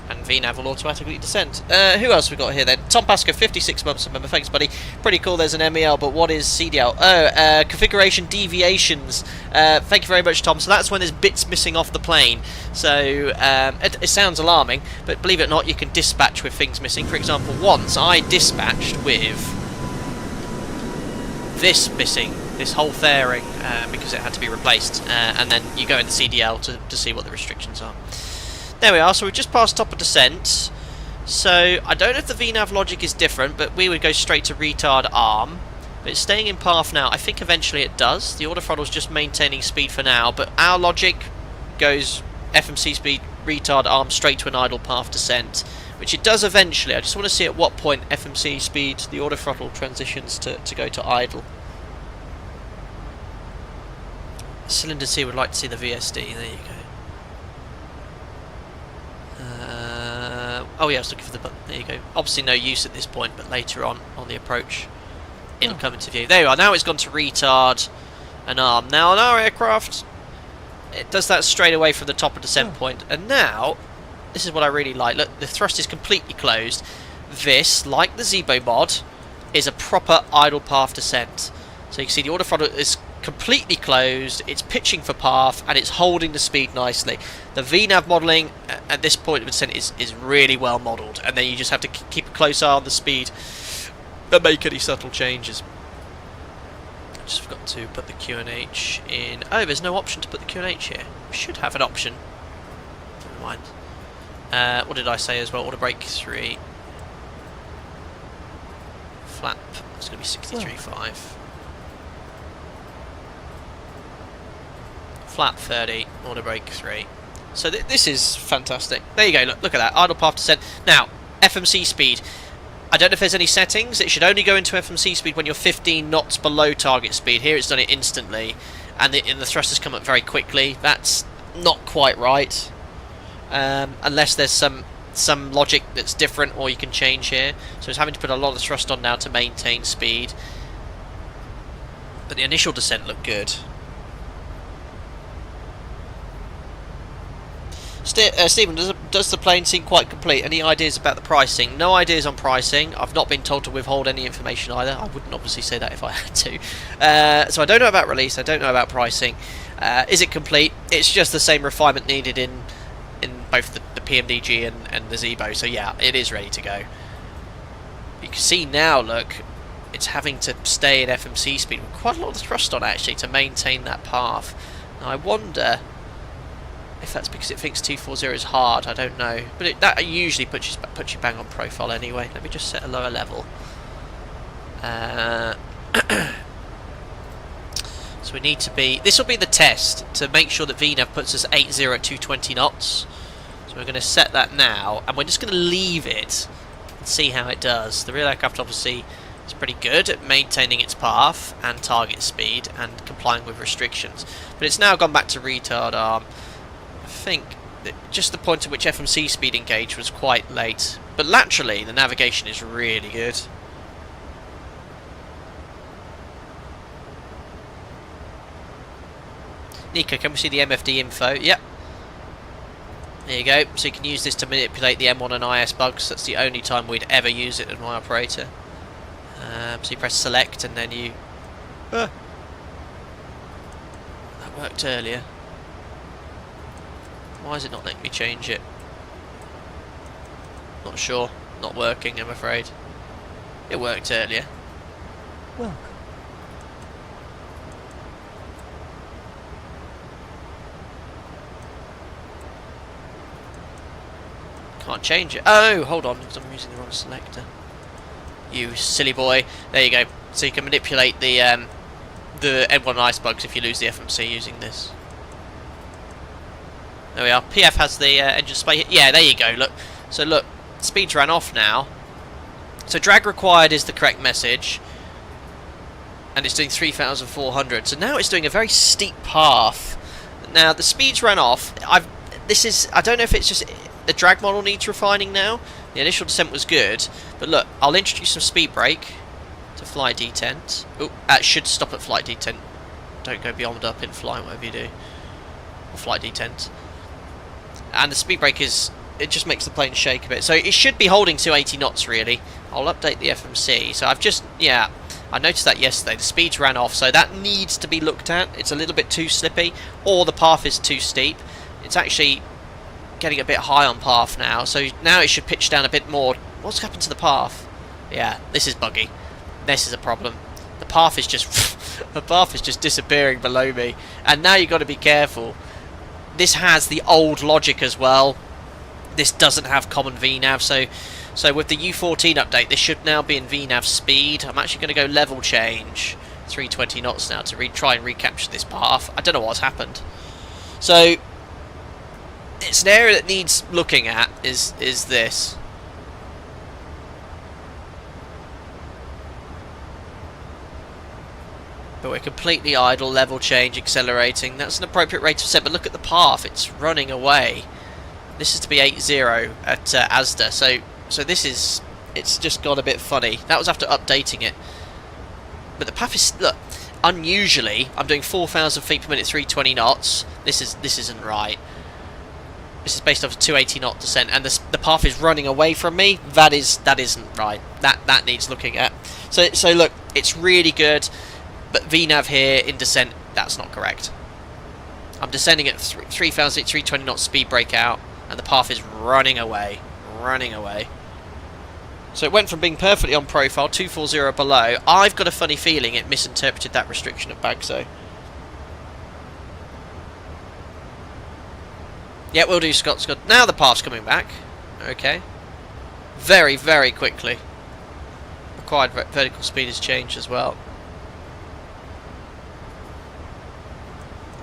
S1: And VNAV will automatically descend. Who else we got here then? Tom Pascoe, 56 months of member. Thanks, buddy. Pretty cool. There's an MEL, but what is CDL? Oh, configuration deviations. Thank you very much, Tom. So that's when there's bits missing off the plane. So it sounds alarming, but believe it or not, you can dispatch with things missing. For example, once I dispatched with this missing, this whole fairing, because it had to be replaced, and then you go into CDL to see what the restrictions are. There we are, so we've just passed top of descent. So I don't know if the VNAV logic is different, but we would go straight to retard arm. But it's staying in path now. I think eventually it does. The autothrottle's just maintaining speed for now, but our logic goes FMC speed, retard arm, straight to an idle path descent, which it does eventually. I just want to see at what point FMC speed, the autothrottle transitions to go to idle. Cylinder C would like to see the VSD. There you go. Oh yeah, I was looking for the button. There you go. Obviously no use at this point, but later on the approach, it'll come into view. There you are. Now it's gone to retard and arm. Now on our aircraft, it does that straight away from the top of descent point. And now, this is what I really like. Look, the thrust is completely closed. This, like the Zebo mod, is a proper idle path descent. So you can see the autothrottle is completely closed, it's pitching for path, and it's holding the speed nicely. The VNAV modelling at this point of descent is really well modelled, and then you just have to keep a close eye on the speed and make any subtle changes. I just forgot to put the QNH in. Oh, there's no option to put the QNH here. We should have an option. Never mind. What did I say as well? Auto brake 3. Flap, it's going to be 63.5. Flap 30, auto brake 3. So this is fantastic. There you go, look at that, idle path descent. Now, FMC speed. I don't know if there's any settings. It should only go into FMC speed when you're 15 knots below target speed. Here it's done it instantly, and the thrusters come up very quickly. That's not quite right. Unless there's some logic that's different, or you can change here. So it's having to put a lot of thrust on now to maintain speed. But the initial descent looked good. Stephen, does the plane seem quite complete? Any ideas about the pricing? No ideas on pricing. I've not been told to withhold any information either. I wouldn't obviously say that if I had to. So I don't know about release. I don't know about pricing. Is it complete? It's just the same refinement needed in both the PMDG and the Zebo. So yeah, it is ready to go. You can see now, look, it's having to stay at FMC speed with quite a lot of thrust on actually to maintain that path. Now I wonder if that's because it thinks 240 is hard. I don't know, but that usually puts you bang on profile anyway. Let me just set a lower level. So we need to be. This will be the test to make sure that VNAV puts us 80 at 220 knots. So we're going to set that now, and we're just going to leave it and see how it does. The real aircraft obviously is pretty good at maintaining its path and target speed and complying with restrictions, but it's now gone back to retard arm. I think that just the point at which FMC speed engaged was quite late, but laterally the navigation is really good. Nico, can we see the MFD info? Yep. There you go. So you can use this to manipulate the M1 and IS bugs. That's the only time we'd ever use it in my operator. So you press select and then you... That worked earlier. Why is it not letting me change it? Not sure. Not working, I'm afraid. It worked earlier.
S7: Welcome.
S1: Can't change it. Oh, hold on, because I'm using the wrong selector. You silly boy. There you go. So you can manipulate the N1 ice bugs if you lose the FMC using this. There we are. PF has the engine space. Yeah, there you go. Look. So look, speeds ran off now. So drag required is the correct message, and it's doing 3,400. So now it's doing a very steep path. Now the speeds ran off. I don't know if it's just the drag model needs refining now. The initial descent was good, but look, I'll introduce some speed brake to flight detent. Oh, that should stop at flight detent. Don't go beyond up in flight, whatever you do. Or flight detent. And the speed brake it just makes the plane shake a bit. So it should be holding 280 knots really. I'll update the FMC. So I noticed that yesterday. The speeds ran off, so that needs to be looked at. It's a little bit too slippy, or the path is too steep. It's actually getting a bit high on path now, so now it should pitch down a bit more. What's happened to the path? Yeah, this is buggy. This is a problem. The path is just disappearing below me, and now you've got to be careful. This has the old logic as well. This doesn't have common VNav, so with the U14 update, this should now be in VNav speed. I'm actually going to go level change 320 knots now to try and recapture this path. I don't know what's happened. So it's an area that needs looking at. Is this? But we're completely idle, level change, accelerating. That's an appropriate rate of set, but look at the path. It's running away. This is to be 8-0 at ASDA, so this is... It's just got a bit funny. That was after updating it. But the path is... Look, unusually, I'm doing 4,000 feet per minute, 320 knots. This isn't right. This is based off a 280 knot descent, and the path is running away from me. That isn't right. That needs looking at. So look, it's really good. But VNav here in descent, that's not correct. I'm descending at 3,320 knots speed brake out, and the path is running away. So it went from being perfectly on profile, 240 below. I've got a funny feeling it misinterpreted that restriction at Bagso. Yeah, we'll do Scott. Now the path's coming back. Okay. Very, very quickly. Required vertical speed has changed as well.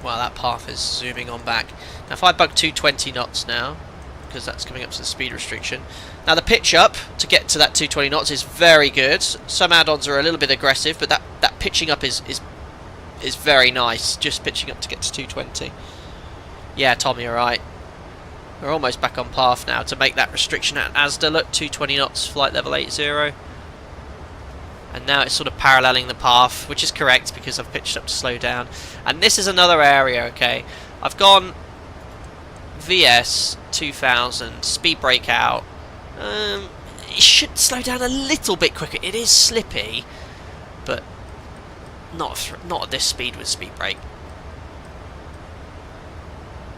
S1: Wow, that path is zooming on back. Now if I bug 220 knots now, because that's coming up to the speed restriction. Now the pitch up to get to that 220 knots is very good. Some add-ons are a little bit aggressive, but that pitching up is very nice. Just pitching up to get to 220. Yeah, Tom, you're right. We're almost back on path now to make that restriction at ASDA. Look, 220 knots, flight level 80. And now it's sort of paralleling the path, which is correct because I've pitched up to slow down. And this is another area, okay. I've gone VS 2000, speed brake out. It should slow down a little bit quicker. It is slippy, but not at this speed with speed brake.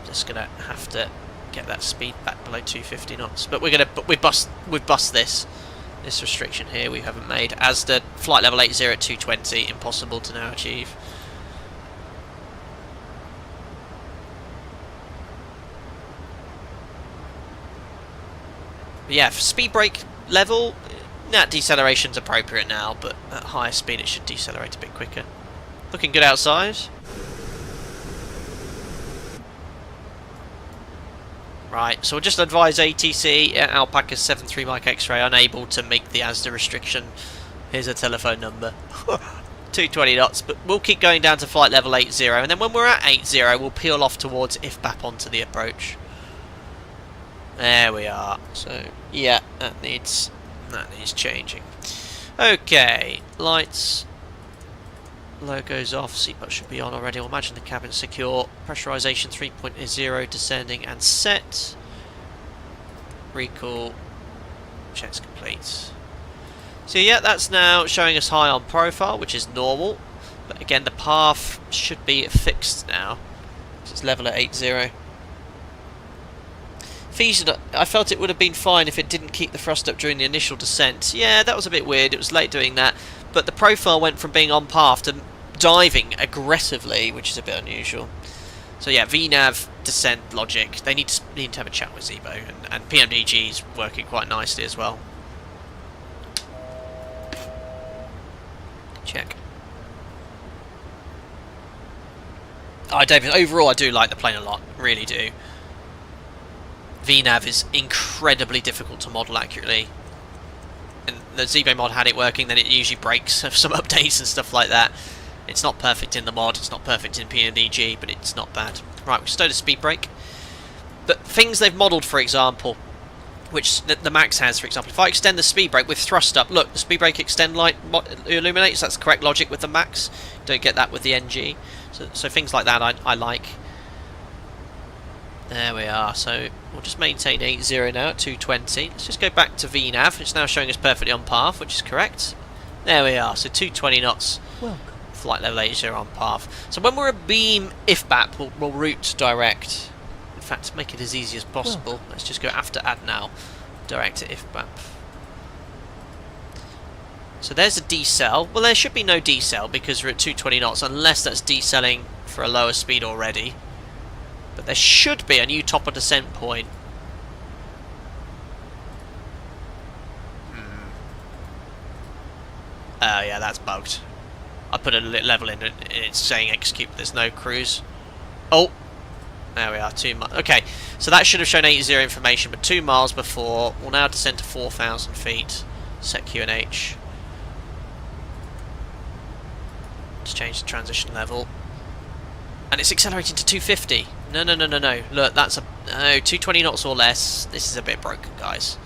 S1: Just gonna have to get that speed back below 250 knots. But we've bust this restriction here. We haven't made as the flight level 80 at 220. Impossible to now achieve. But yeah, for speed brake level, that deceleration's appropriate now, but at higher speed it should decelerate a bit quicker. Looking good outside. Right, so we'll just advise ATC, Alpaca 73 Mike X-ray, unable to make the ASDA restriction. Here's a telephone number. 220 knots, but we'll keep going down to flight level 80, and then when we're at 80, we'll peel off towards IFBAP onto the approach. There we are. So, yeah, that needs changing. Okay, lights. Logos off, seatbelt should be on already. We'll imagine the cabin secure. Pressurization 3.0 descending and set. Recall. Checks complete. So yeah, that's now showing us high on profile, which is normal. But again, the path should be fixed now. It's level at 80. Fusion, I felt it would have been fine if it didn't keep the thrust up during the initial descent. Yeah, that was a bit weird. It was late doing that. But the profile went from being on path to diving aggressively, which is a bit unusual. So yeah, VNav descent logic. They need to have a chat with Zebo, and PMDG is working quite nicely as well. Check. Oh, David, overall I do like the plane a lot. Really do. VNav is incredibly difficult to model accurately. And the Z-Bay mod had it working, then it usually breaks of some updates and stuff like that. It's not perfect in the mod, it's not perfect in PNDG, but it's not bad. Right, we stowed a speed brake. But things they've modelled, for example, which the Max has, for example, if I extend the speed brake with thrust up, look, the speed brake extend light illuminates, that's the correct logic with the Max. Don't get that with the NG. So things like that I like. There we are, so we'll just maintain 8.0 now at 220. Let's just go back to VNav, it's now showing us perfectly on path, which is correct. There we are, so 220 knots.
S6: Welcome.
S1: Flight level 80 on path. So when we're a beam IFBAP, we'll route direct. In fact, to make it as easy as possible, let's just go after add now. Direct to IFBAP. So there's a decel. Well, there should be no decel because we're at 220 knots, unless that's decelling for a lower speed already. But there should be a new top of descent point. Oh yeah, that's bugged. I put a level in and it's saying execute, but there's no cruise. Oh, there we are, 2 miles. Okay, so that should have shown 80 information, but 2 miles before. We'll now descend to 4,000 feet. Set QNH. Let's change the transition level. And it's accelerating to 250. No. Look, that's a... No, 220 knots or less. This is a bit broken, guys.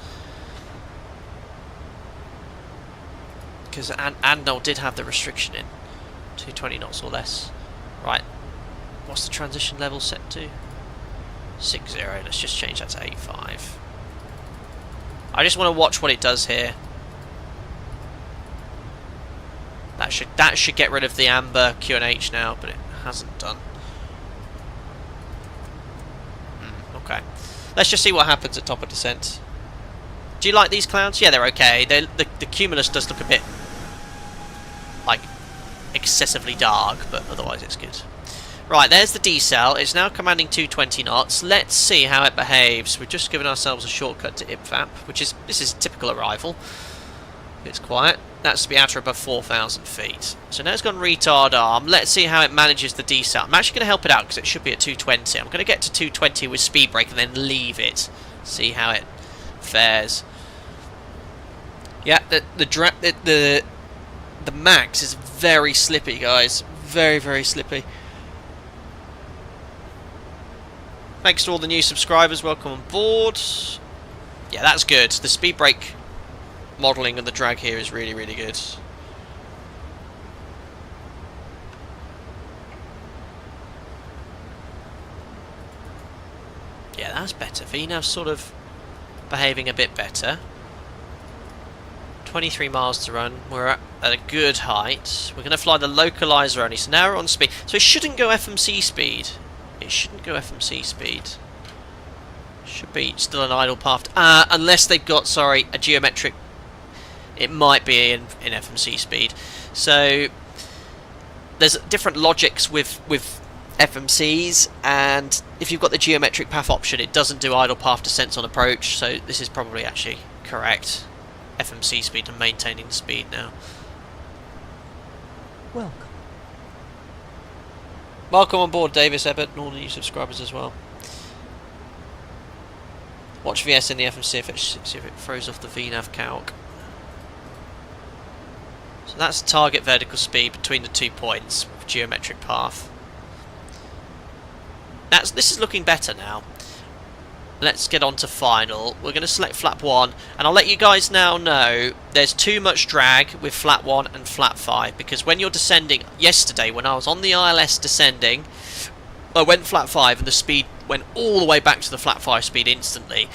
S1: Because Andal did have the restriction in. 220 knots or less. Right. What's the transition level set to? 60. Let's just change that to 85. I just want to watch what it does here. That should get rid of the amber QNH now, but it hasn't done. Okay. Let's just see what happens at top of descent. Do you like these clouds? Yeah, they're okay. The cumulus does look a bit like excessively dark, but otherwise it's good. Right, there's the decel. It's now commanding 220 knots. Let's see how it behaves. We've just given ourselves a shortcut to IPFAP, which is this is typical arrival. It's quiet. That's to be at or above 4,000 feet. So now it's gone retard arm. Let's see how it manages the decel. I'm actually going to help it out because it should be at 220. I'm going to get to 220 with speed brake and then leave it. See how it fares. Yeah, the Max is very slippy, guys. Very, very slippy. Thanks to all the new subscribers. Welcome on board. Yeah, that's good. The speed brake modelling and the drag here is really, really good. Yeah, that's better. VNav's sort of behaving a bit better. 23 miles to run. We're at a good height. We're going to fly the localizer only. So now we're on speed. So it shouldn't go FMC speed. It shouldn't go FMC speed. Should be still an idle path. Unless they've got, sorry, a geometric. It might be in FMC speed. So there's different logics with FMCs, and if you've got the geometric path option, it doesn't do idle path descents on approach. So this is probably actually correct. FMC speed and maintaining the speed now. Welcome on board, Davis Ebbett, and all the new subscribers as well. Watch VS in the FMC see if it throws off the VNav calc. So that's the target vertical speed between the 2 points with geometric path. This is looking better now. Let's get on to final. We're going to select flap 1, and I'll let you guys now know there's too much drag with flap 1 and flap 5, because when you're descending, yesterday when I was on the ILS descending, I went flap 5 and the speed went all the way back to the flap 5 speed instantly.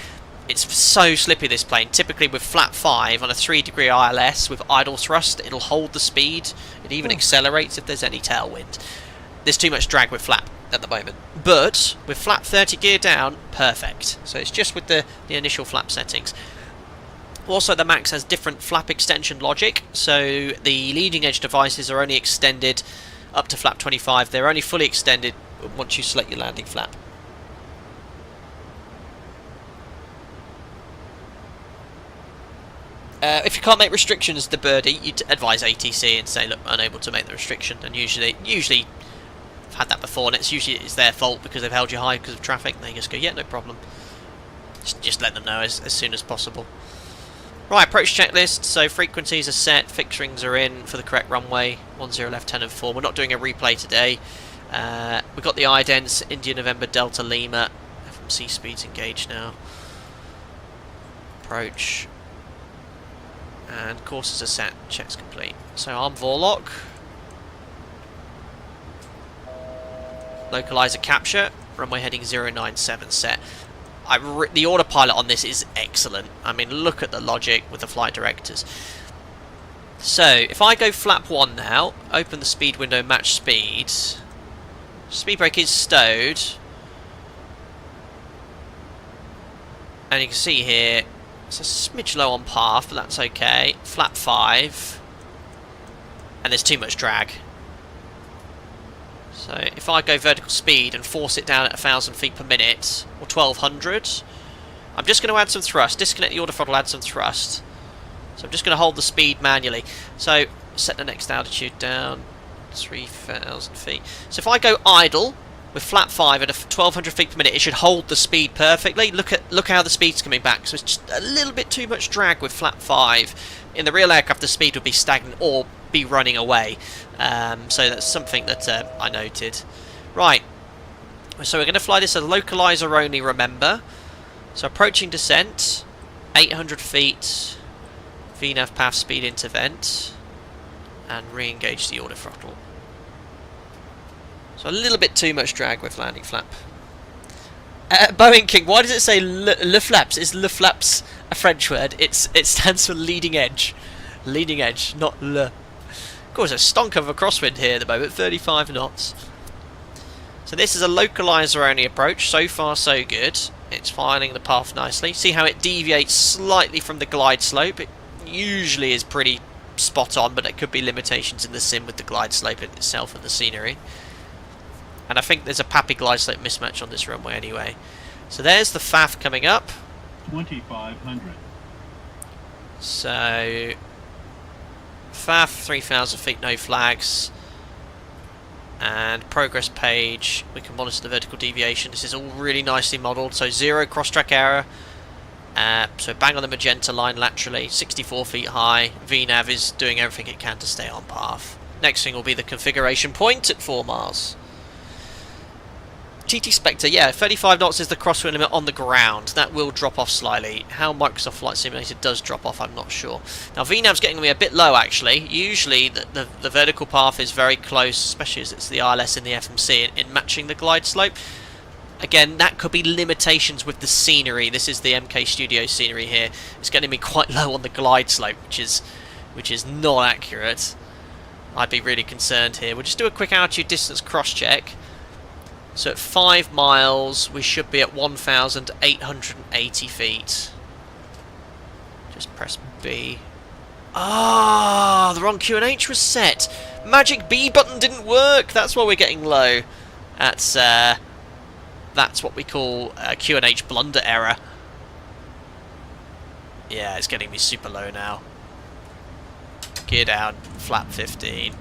S1: It's so slippy, this plane. Typically with flap 5 on a 3-degree ILS with idle thrust, it'll hold the speed. It even accelerates if there's any tailwind. There's too much drag with flap at the moment. But with flap 30 gear down, perfect. So it's just with the initial flap settings. Also, the Max has different flap extension logic. So the leading edge devices are only extended up to flap 25. They're only fully extended once you select your landing flap. If you can't make restrictions, the birdie, you'd advise ATC and say, look, unable to make the restriction. And usually I've had that before, and it's their fault because they've held you high because of traffic. And they just go, yeah, no problem. Just let them know as soon as possible. Right, approach checklist. So frequencies are set, fixed rings are in for the correct runway. 10 left, 10 and 4. We're not doing a replay today. We've got the idents, India November Delta Lima. FMC speeds engaged now. Approach. And courses are set, checks complete. So arm Vorlock. Localizer capture, runway heading 097 set. The autopilot on this is excellent. I mean, look at the logic with the flight directors. So, if I go flap 1 now, open the speed window, match speed. Speed brake is stowed. And you can see here, it's a smidge low on path, but that's okay. Flap 5. And there's too much drag. So if I go vertical speed and force it down at 1,000 feet per minute, or 1,200, I'm just going to add some thrust, disconnect the auto throttle, add some thrust. So I'm just going to hold the speed manually. So set the next altitude down, 3,000 feet. So if I go idle with flap 5 at 1,200 feet per minute, it should hold the speed perfectly. Look how the speed's coming back. So it's just a little bit too much drag with flap 5. In the real aircraft, the speed would be stagnant or be running away. So that's something that I noted. Right, so we're going to fly this as localizer only, remember. So approaching descent, 800 feet, VNAV path speed into vent, and re-engage the auto throttle. So a little bit too much drag with landing flap. Boeing King, why does it say le flaps? Is le flaps a French word? It stands for leading edge. Leading edge, not le. Of course, a stonk of a crosswind here at the moment, 35 knots. So this is a localizer only approach. So far, so good. It's finding the path nicely. See how it deviates slightly from the glide slope. It usually is pretty spot on, but there could be limitations in the sim with the glide slope itself and the scenery. And I think there's a Pappy glide slope mismatch on this runway anyway. So there's the FAF coming up.
S3: 2,500.
S1: So FAF, 3,000 feet, no flags. And progress page, we can monitor the vertical deviation. This is all really nicely modelled. So 0 cross-track error. So bang on the magenta line laterally, 64 feet high. VNAV is doing everything it can to stay on path. Next thing will be the configuration point at 4 miles. TT Spectre, yeah, 35 knots is the crosswind limit on the ground. That will drop off slightly. How Microsoft Flight Simulator does drop off, I'm not sure. Now, VNAV's getting me a bit low, actually. Usually, the vertical path is very close, especially as it's the ILS in the FMC, in matching the glide slope. Again, that could be limitations with the scenery. This is the MK Studio scenery here. It's getting me quite low on the glide slope, which is not accurate. I'd be really concerned here. We'll just do a quick altitude distance cross-check. So at 5 miles, we should be at 1,880 feet. Just press B. Ah, the wrong Q&H was set. Magic B button didn't work. That's why we're getting low. That's what we call a Q&H blunder error. Yeah, it's getting me super low now. Gear down, flap 15.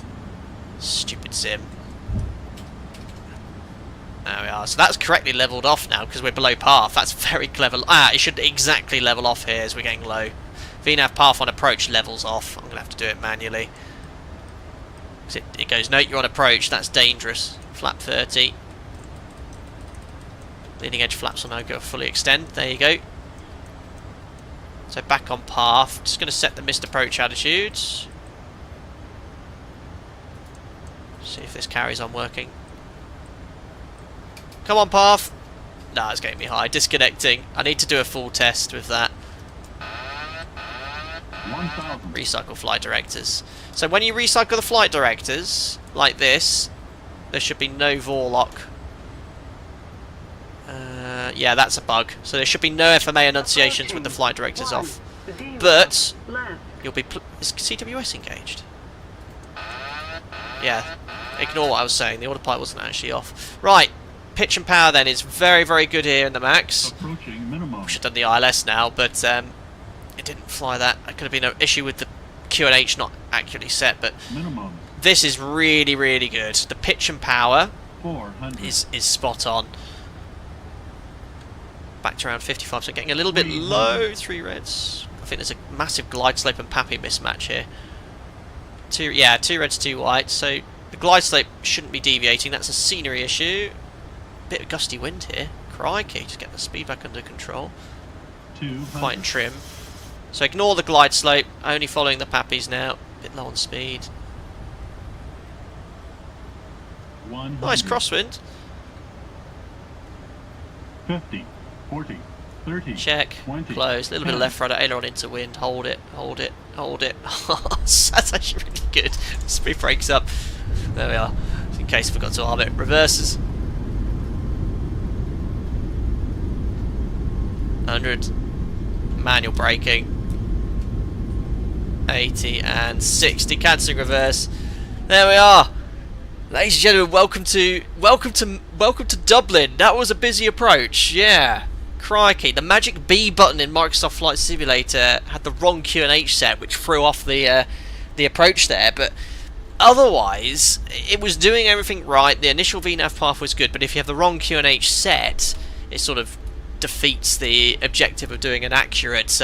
S1: Stupid sim. There we are. So that's correctly levelled off now because we're below path. That's very clever. It should exactly level off here as we're getting low. VNAV path on approach levels off. I'm going to have to do it manually. It goes, note you're on approach. That's dangerous. Flap 30. Leading edge flaps will now go fully extend. There you go. So back on path. Just going to set the missed approach attitude. See if this carries on working. Come on, path. Nah, it's getting me high. Disconnecting. I need to do a full test with that.
S3: 1,000.
S1: Recycle flight directors. So when you recycle the flight directors, like this, there should be no Vorlock. Yeah, that's a bug. So there should be no FMA enunciations with the flight directors off. But you'll be... Is CWS engaged? Yeah. Ignore what I was saying. The autopilot wasn't actually off. Right. Pitch and power then is very, very good here in the max.
S3: Approaching minimum.
S1: We should have done the ILS now, but it didn't fly that. That could have been an issue with the QNH not accurately set, but
S3: Minimum
S1: this is really, really good. The pitch and power
S3: 400.
S1: is spot on. Back to around 55%, getting a little bit low. 3 reds. I think there's a massive glide slope and Pappy mismatch here. 2 reds, 2 whites. So the glide slope shouldn't be deviating. That's a scenery issue. Bit of gusty wind here. Crikey, just get the speed back under control.
S3: 200.
S1: Quite trim. So ignore the glide slope. Only following the Pappies now. Bit low on speed.
S3: 100.
S1: Nice crosswind.
S3: 50, 40, 30.
S1: Check.
S3: 20,
S1: Close. A little bit of
S3: 10.
S1: left rudder. Aileron into wind. Hold it. Hold it. Hold it. That's actually really good. Speed brakes up. There we are. Just in case I forgot to arm it. Reverses. 100. Manual braking. 80 and 60. Cancelling reverse. There we are. Ladies and gentlemen, welcome to Dublin. That was a busy approach. Yeah. Crikey, the magic B button in Microsoft Flight Simulator had the wrong QNH set, which threw off the approach there. But otherwise, it was doing everything right. The initial VNAV path was good, but if you have the wrong QNH set, it sort of defeats the objective of doing an accurate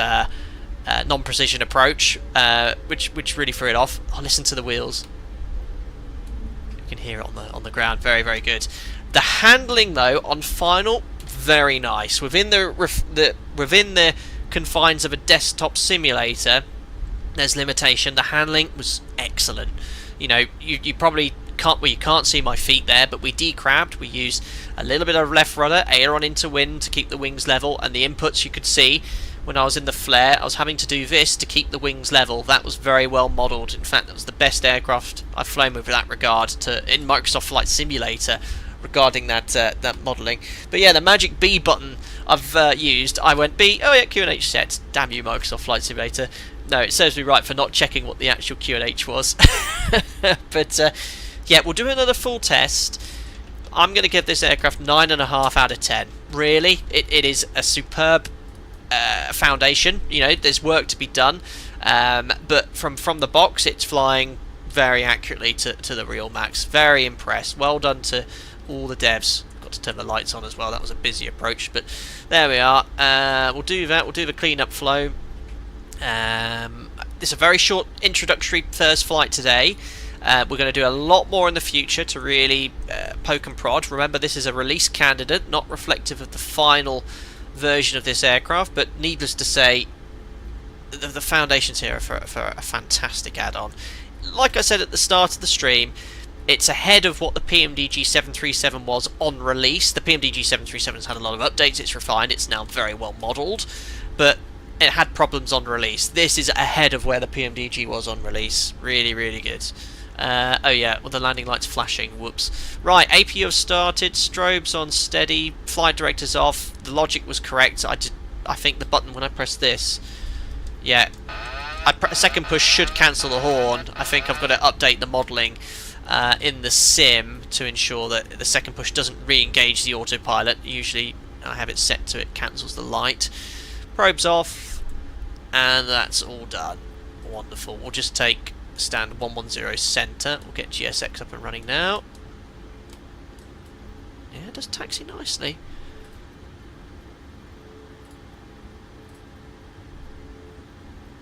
S1: non-precision approach, which really threw it off. Oh, listen to the wheels. You can hear it on the ground. Very, very good. The handling though on final, very nice. Within the confines of a desktop simulator, there's limitation. The handling was excellent. You know, you probably can't. Well, you can't see my feet there, but we decrabbed. We used a little bit of left rudder, aileron into wind to keep the wings level, and the inputs you could see. When I was in the flare, I was having to do this to keep the wings level. That was very well modelled. In fact, that was the best aircraft I've flown with that regard in Microsoft Flight Simulator regarding that modelling. But yeah, the magic B button I've used, I went B, oh yeah, QNH set. Damn you, Microsoft Flight Simulator. No, it serves me right for not checking what the actual QNH was. But yeah, we'll do another full test. I'm going to give this aircraft 9.5 out of 10. Really, it is a superb foundation. You know, there's work to be done, but from the box, it's flying very accurately to the real max. Very impressed. Well done to all the devs. Got to turn the lights on as well. That was a busy approach, but there we are. We'll do that. We'll do the clean-up flow. It's a very short introductory first flight today. We're going to do a lot more in the future to really poke and prod. Remember, this is a release candidate, not reflective of the final version of this aircraft, but needless to say, the foundations here are for a fantastic add-on. Like I said at the start of the stream, it's ahead of what the PMDG 737 was on release. The PMDG 737 has had a lot of updates, it's refined, it's now very well modelled, but it had problems on release. This is ahead of where the PMDG was on release. Really, really good. Oh yeah, well the landing lights flashing, whoops. Right, APU have started, strobes on steady, flight directors off, the logic was correct. I think the button when I press this, yeah, a second push should cancel the horn. I think I've got to update the modelling in the sim to ensure that the second push doesn't re-engage the autopilot. Usually I have it set to it cancels the light. Probes off, and that's all done. Wonderful. We'll just take stand 110 centre. We'll get GSX up and running now. Yeah, it does taxi nicely.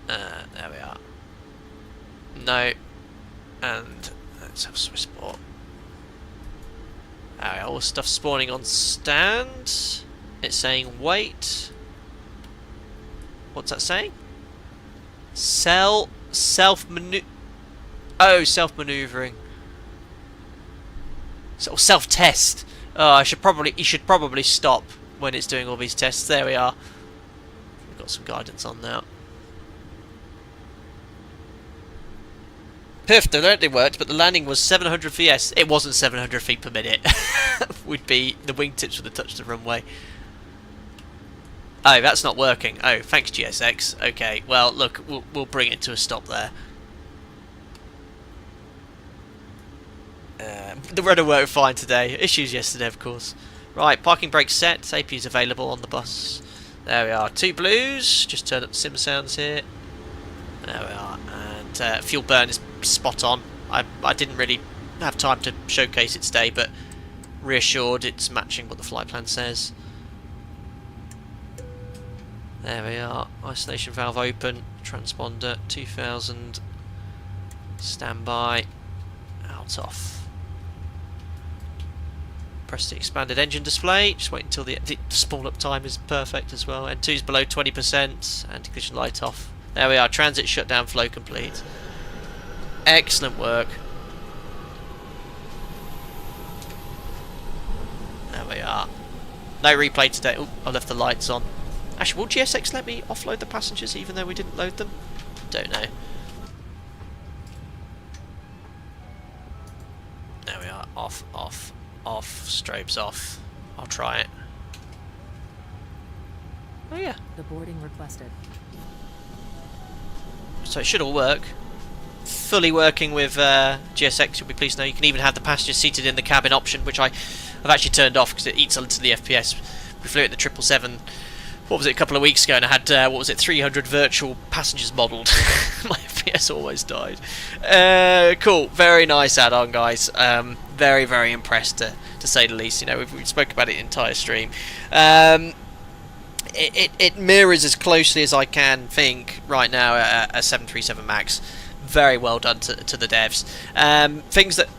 S1: There we are. No. And let's have Swissport. All stuff spawning on stand. It's saying wait. What's that saying? Self-maneuvering. Oh, self-maneuvering. So self-test. Oh, you should probably stop when it's doing all these tests. There we are. We've got some guidance on now. Perfect, they worked, but the landing was 700 VS. It wasn't 700 feet per minute. Would be the wingtips would have touched the runway. Oh, that's not working. Oh, thanks GSX. Okay, well, look, we'll bring it to a stop there. The rudder worked fine today. Issues yesterday, of course. Right, parking brake set. APU's available on the bus. There we are. 2 blues. Just turn up the sim sounds here. There we are. And fuel burn is spot on. I didn't really have time to showcase it today, but reassured it's matching what the flight plan says. There we are. Isolation valve open. Transponder 2000. Standby. Out off. Press the expanded engine display. Just wait until the spawn up time is perfect as well. N2's below 20%. Anti-collision light off. There we are. Transit shutdown flow complete. Excellent work. There we are. No replay today. Oh, I left the lights on. Actually, will GSX let me offload the passengers even though we didn't load them? Don't know. There we are. Off, off, off. Strobes off. I'll try it. Oh yeah.
S7: The boarding requested.
S1: So it should all work. Fully working with GSX, you'll be pleased to know. You can even have the passengers seated in the cabin option, which I've actually turned off because it eats into the FPS. We flew it in the 777, what was it, a couple of weeks ago, and I had, 300 virtual passengers modelled. My FPS almost died. Cool, very nice add-on, guys. Very, very impressed, to say the least. You know, we spoke about it the entire stream. It mirrors as closely as I can think right now a 737 MAX. Very well done to the devs. Things that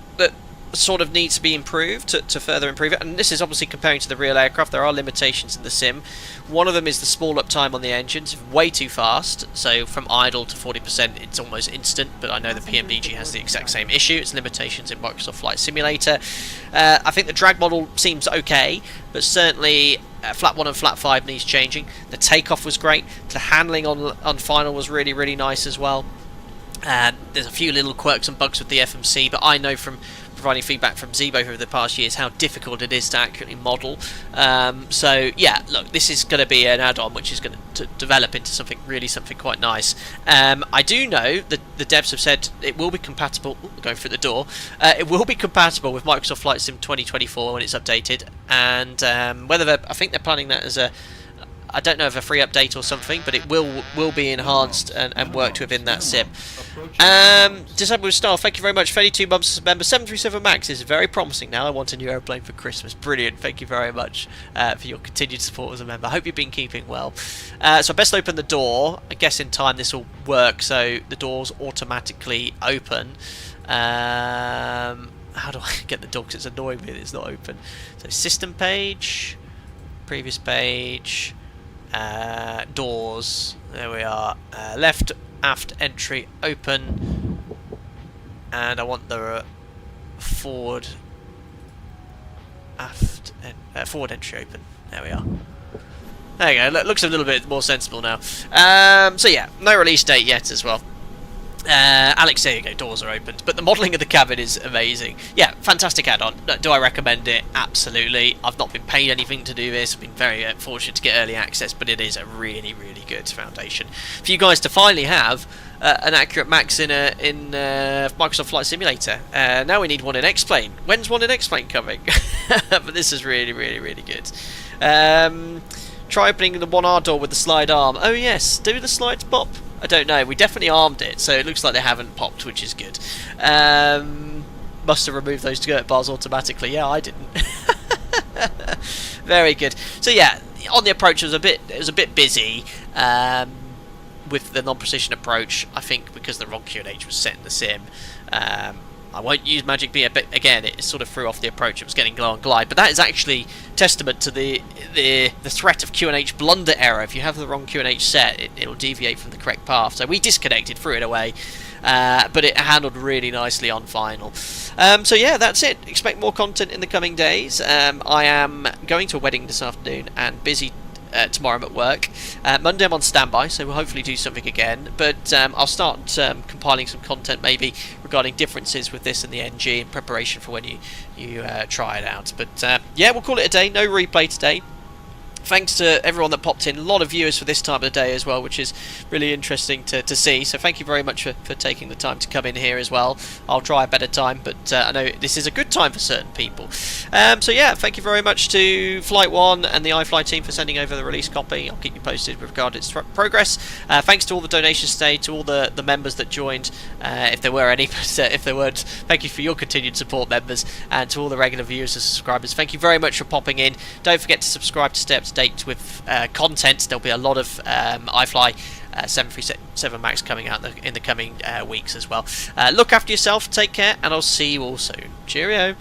S1: sort of need to be improved to further improve it, and this is obviously comparing to the real aircraft. There are limitations in the sim. One of them is the spool up time on the engines, way too fast. So from idle to 40% it's almost instant, but I know the PMDG has the exact same issue. It's limitations in Microsoft Flight Simulator. I think the drag model seems okay, but certainly Flat 1 and Flat 5 needs changing. The takeoff was great. The handling on final was really, really nice as well. There's a few little quirks and bugs with the FMC, but I know from providing feedback from Zebo over the past years how difficult it is to accurately model. So yeah, look, this is going to be an add-on which is going to develop into something quite nice. I do know that the devs have said it will be compatible. Ooh, going through the door. It will be compatible with Microsoft Flight Sim 2024 when it's updated, and I think they're planning that as a, I don't know if a free update or something, but it will be enhanced and worked within that sim. Disabled with Style, thank you very much. 32 months as a member. 737 MAX is very promising now. I want a new aeroplane for Christmas. Brilliant. Thank you very much for your continued support as a member. I hope you've been keeping well. So I best open the door. I guess in time this will work, so the doors automatically open. How do I get the door? Because it's annoying me that it's not open. So system page, previous page. Doors, there we are. Left aft entry open, and I want the forward forward entry open. There we are. There you go. Looks a little bit more sensible now. So yeah, no release date yet as well. Alex, there you go, doors are opened, but the modelling of the cabin is amazing. Yeah, fantastic add-on. Do I recommend it? Absolutely. I've not been paid anything to do this. I've been very fortunate to get early access, but it is a really, really good foundation for you guys to finally have an accurate MAX in Microsoft Flight Simulator. Now we need one in X-Plane. When's one in X-Plane coming? But this is really, really, really good. Try opening the 1R door with the slide arm. Oh yes, do the slides pop? I don't know. We definitely armed it, so it looks like they haven't popped, which is good. Must have removed those skirt bars automatically. Yeah, I didn't. Very good. So yeah, on the approach it was a bit busy with the non-precision approach. I think because the wrong QNH was set in the sim. I won't use Magic B, but again, it sort of threw off the approach. It was getting glow and glide, but that is actually testament to the threat of QNH blunder error. If you have the wrong QNH set, it'll deviate from the correct path. So we disconnected, threw it away, but it handled really nicely on final. So yeah, that's it. Expect more content in the coming days. I am going to a wedding this afternoon and busy. Tomorrow I'm at work. Monday I'm on standby, so we'll hopefully do something again. But I'll start compiling some content maybe regarding differences with this and the NG in preparation for when you try it out. But yeah, we'll call it a day. No replay today. thanks to everyone that popped in. A lot of viewers for this time of the day as well, which is really interesting to see. So thank you very much for taking the time to come in here as well. I'll try a better time, but I know this is a good time for certain people. So yeah, thank you very much to Flight 1 and the iFly team for sending over the release copy. I'll keep you posted with regard to its progress. Thanks to all the donations today, to all the members that joined, if there were any, but if there weren't, thank you for your continued support, members, and to all the regular viewers and subscribers. Thank you very much for popping in. Don't forget to subscribe to stay up to date with content. There'll be a lot of iFly 737 MAX coming out in the coming weeks as well. Look after yourself, take care, and I'll see you all soon. Cheerio.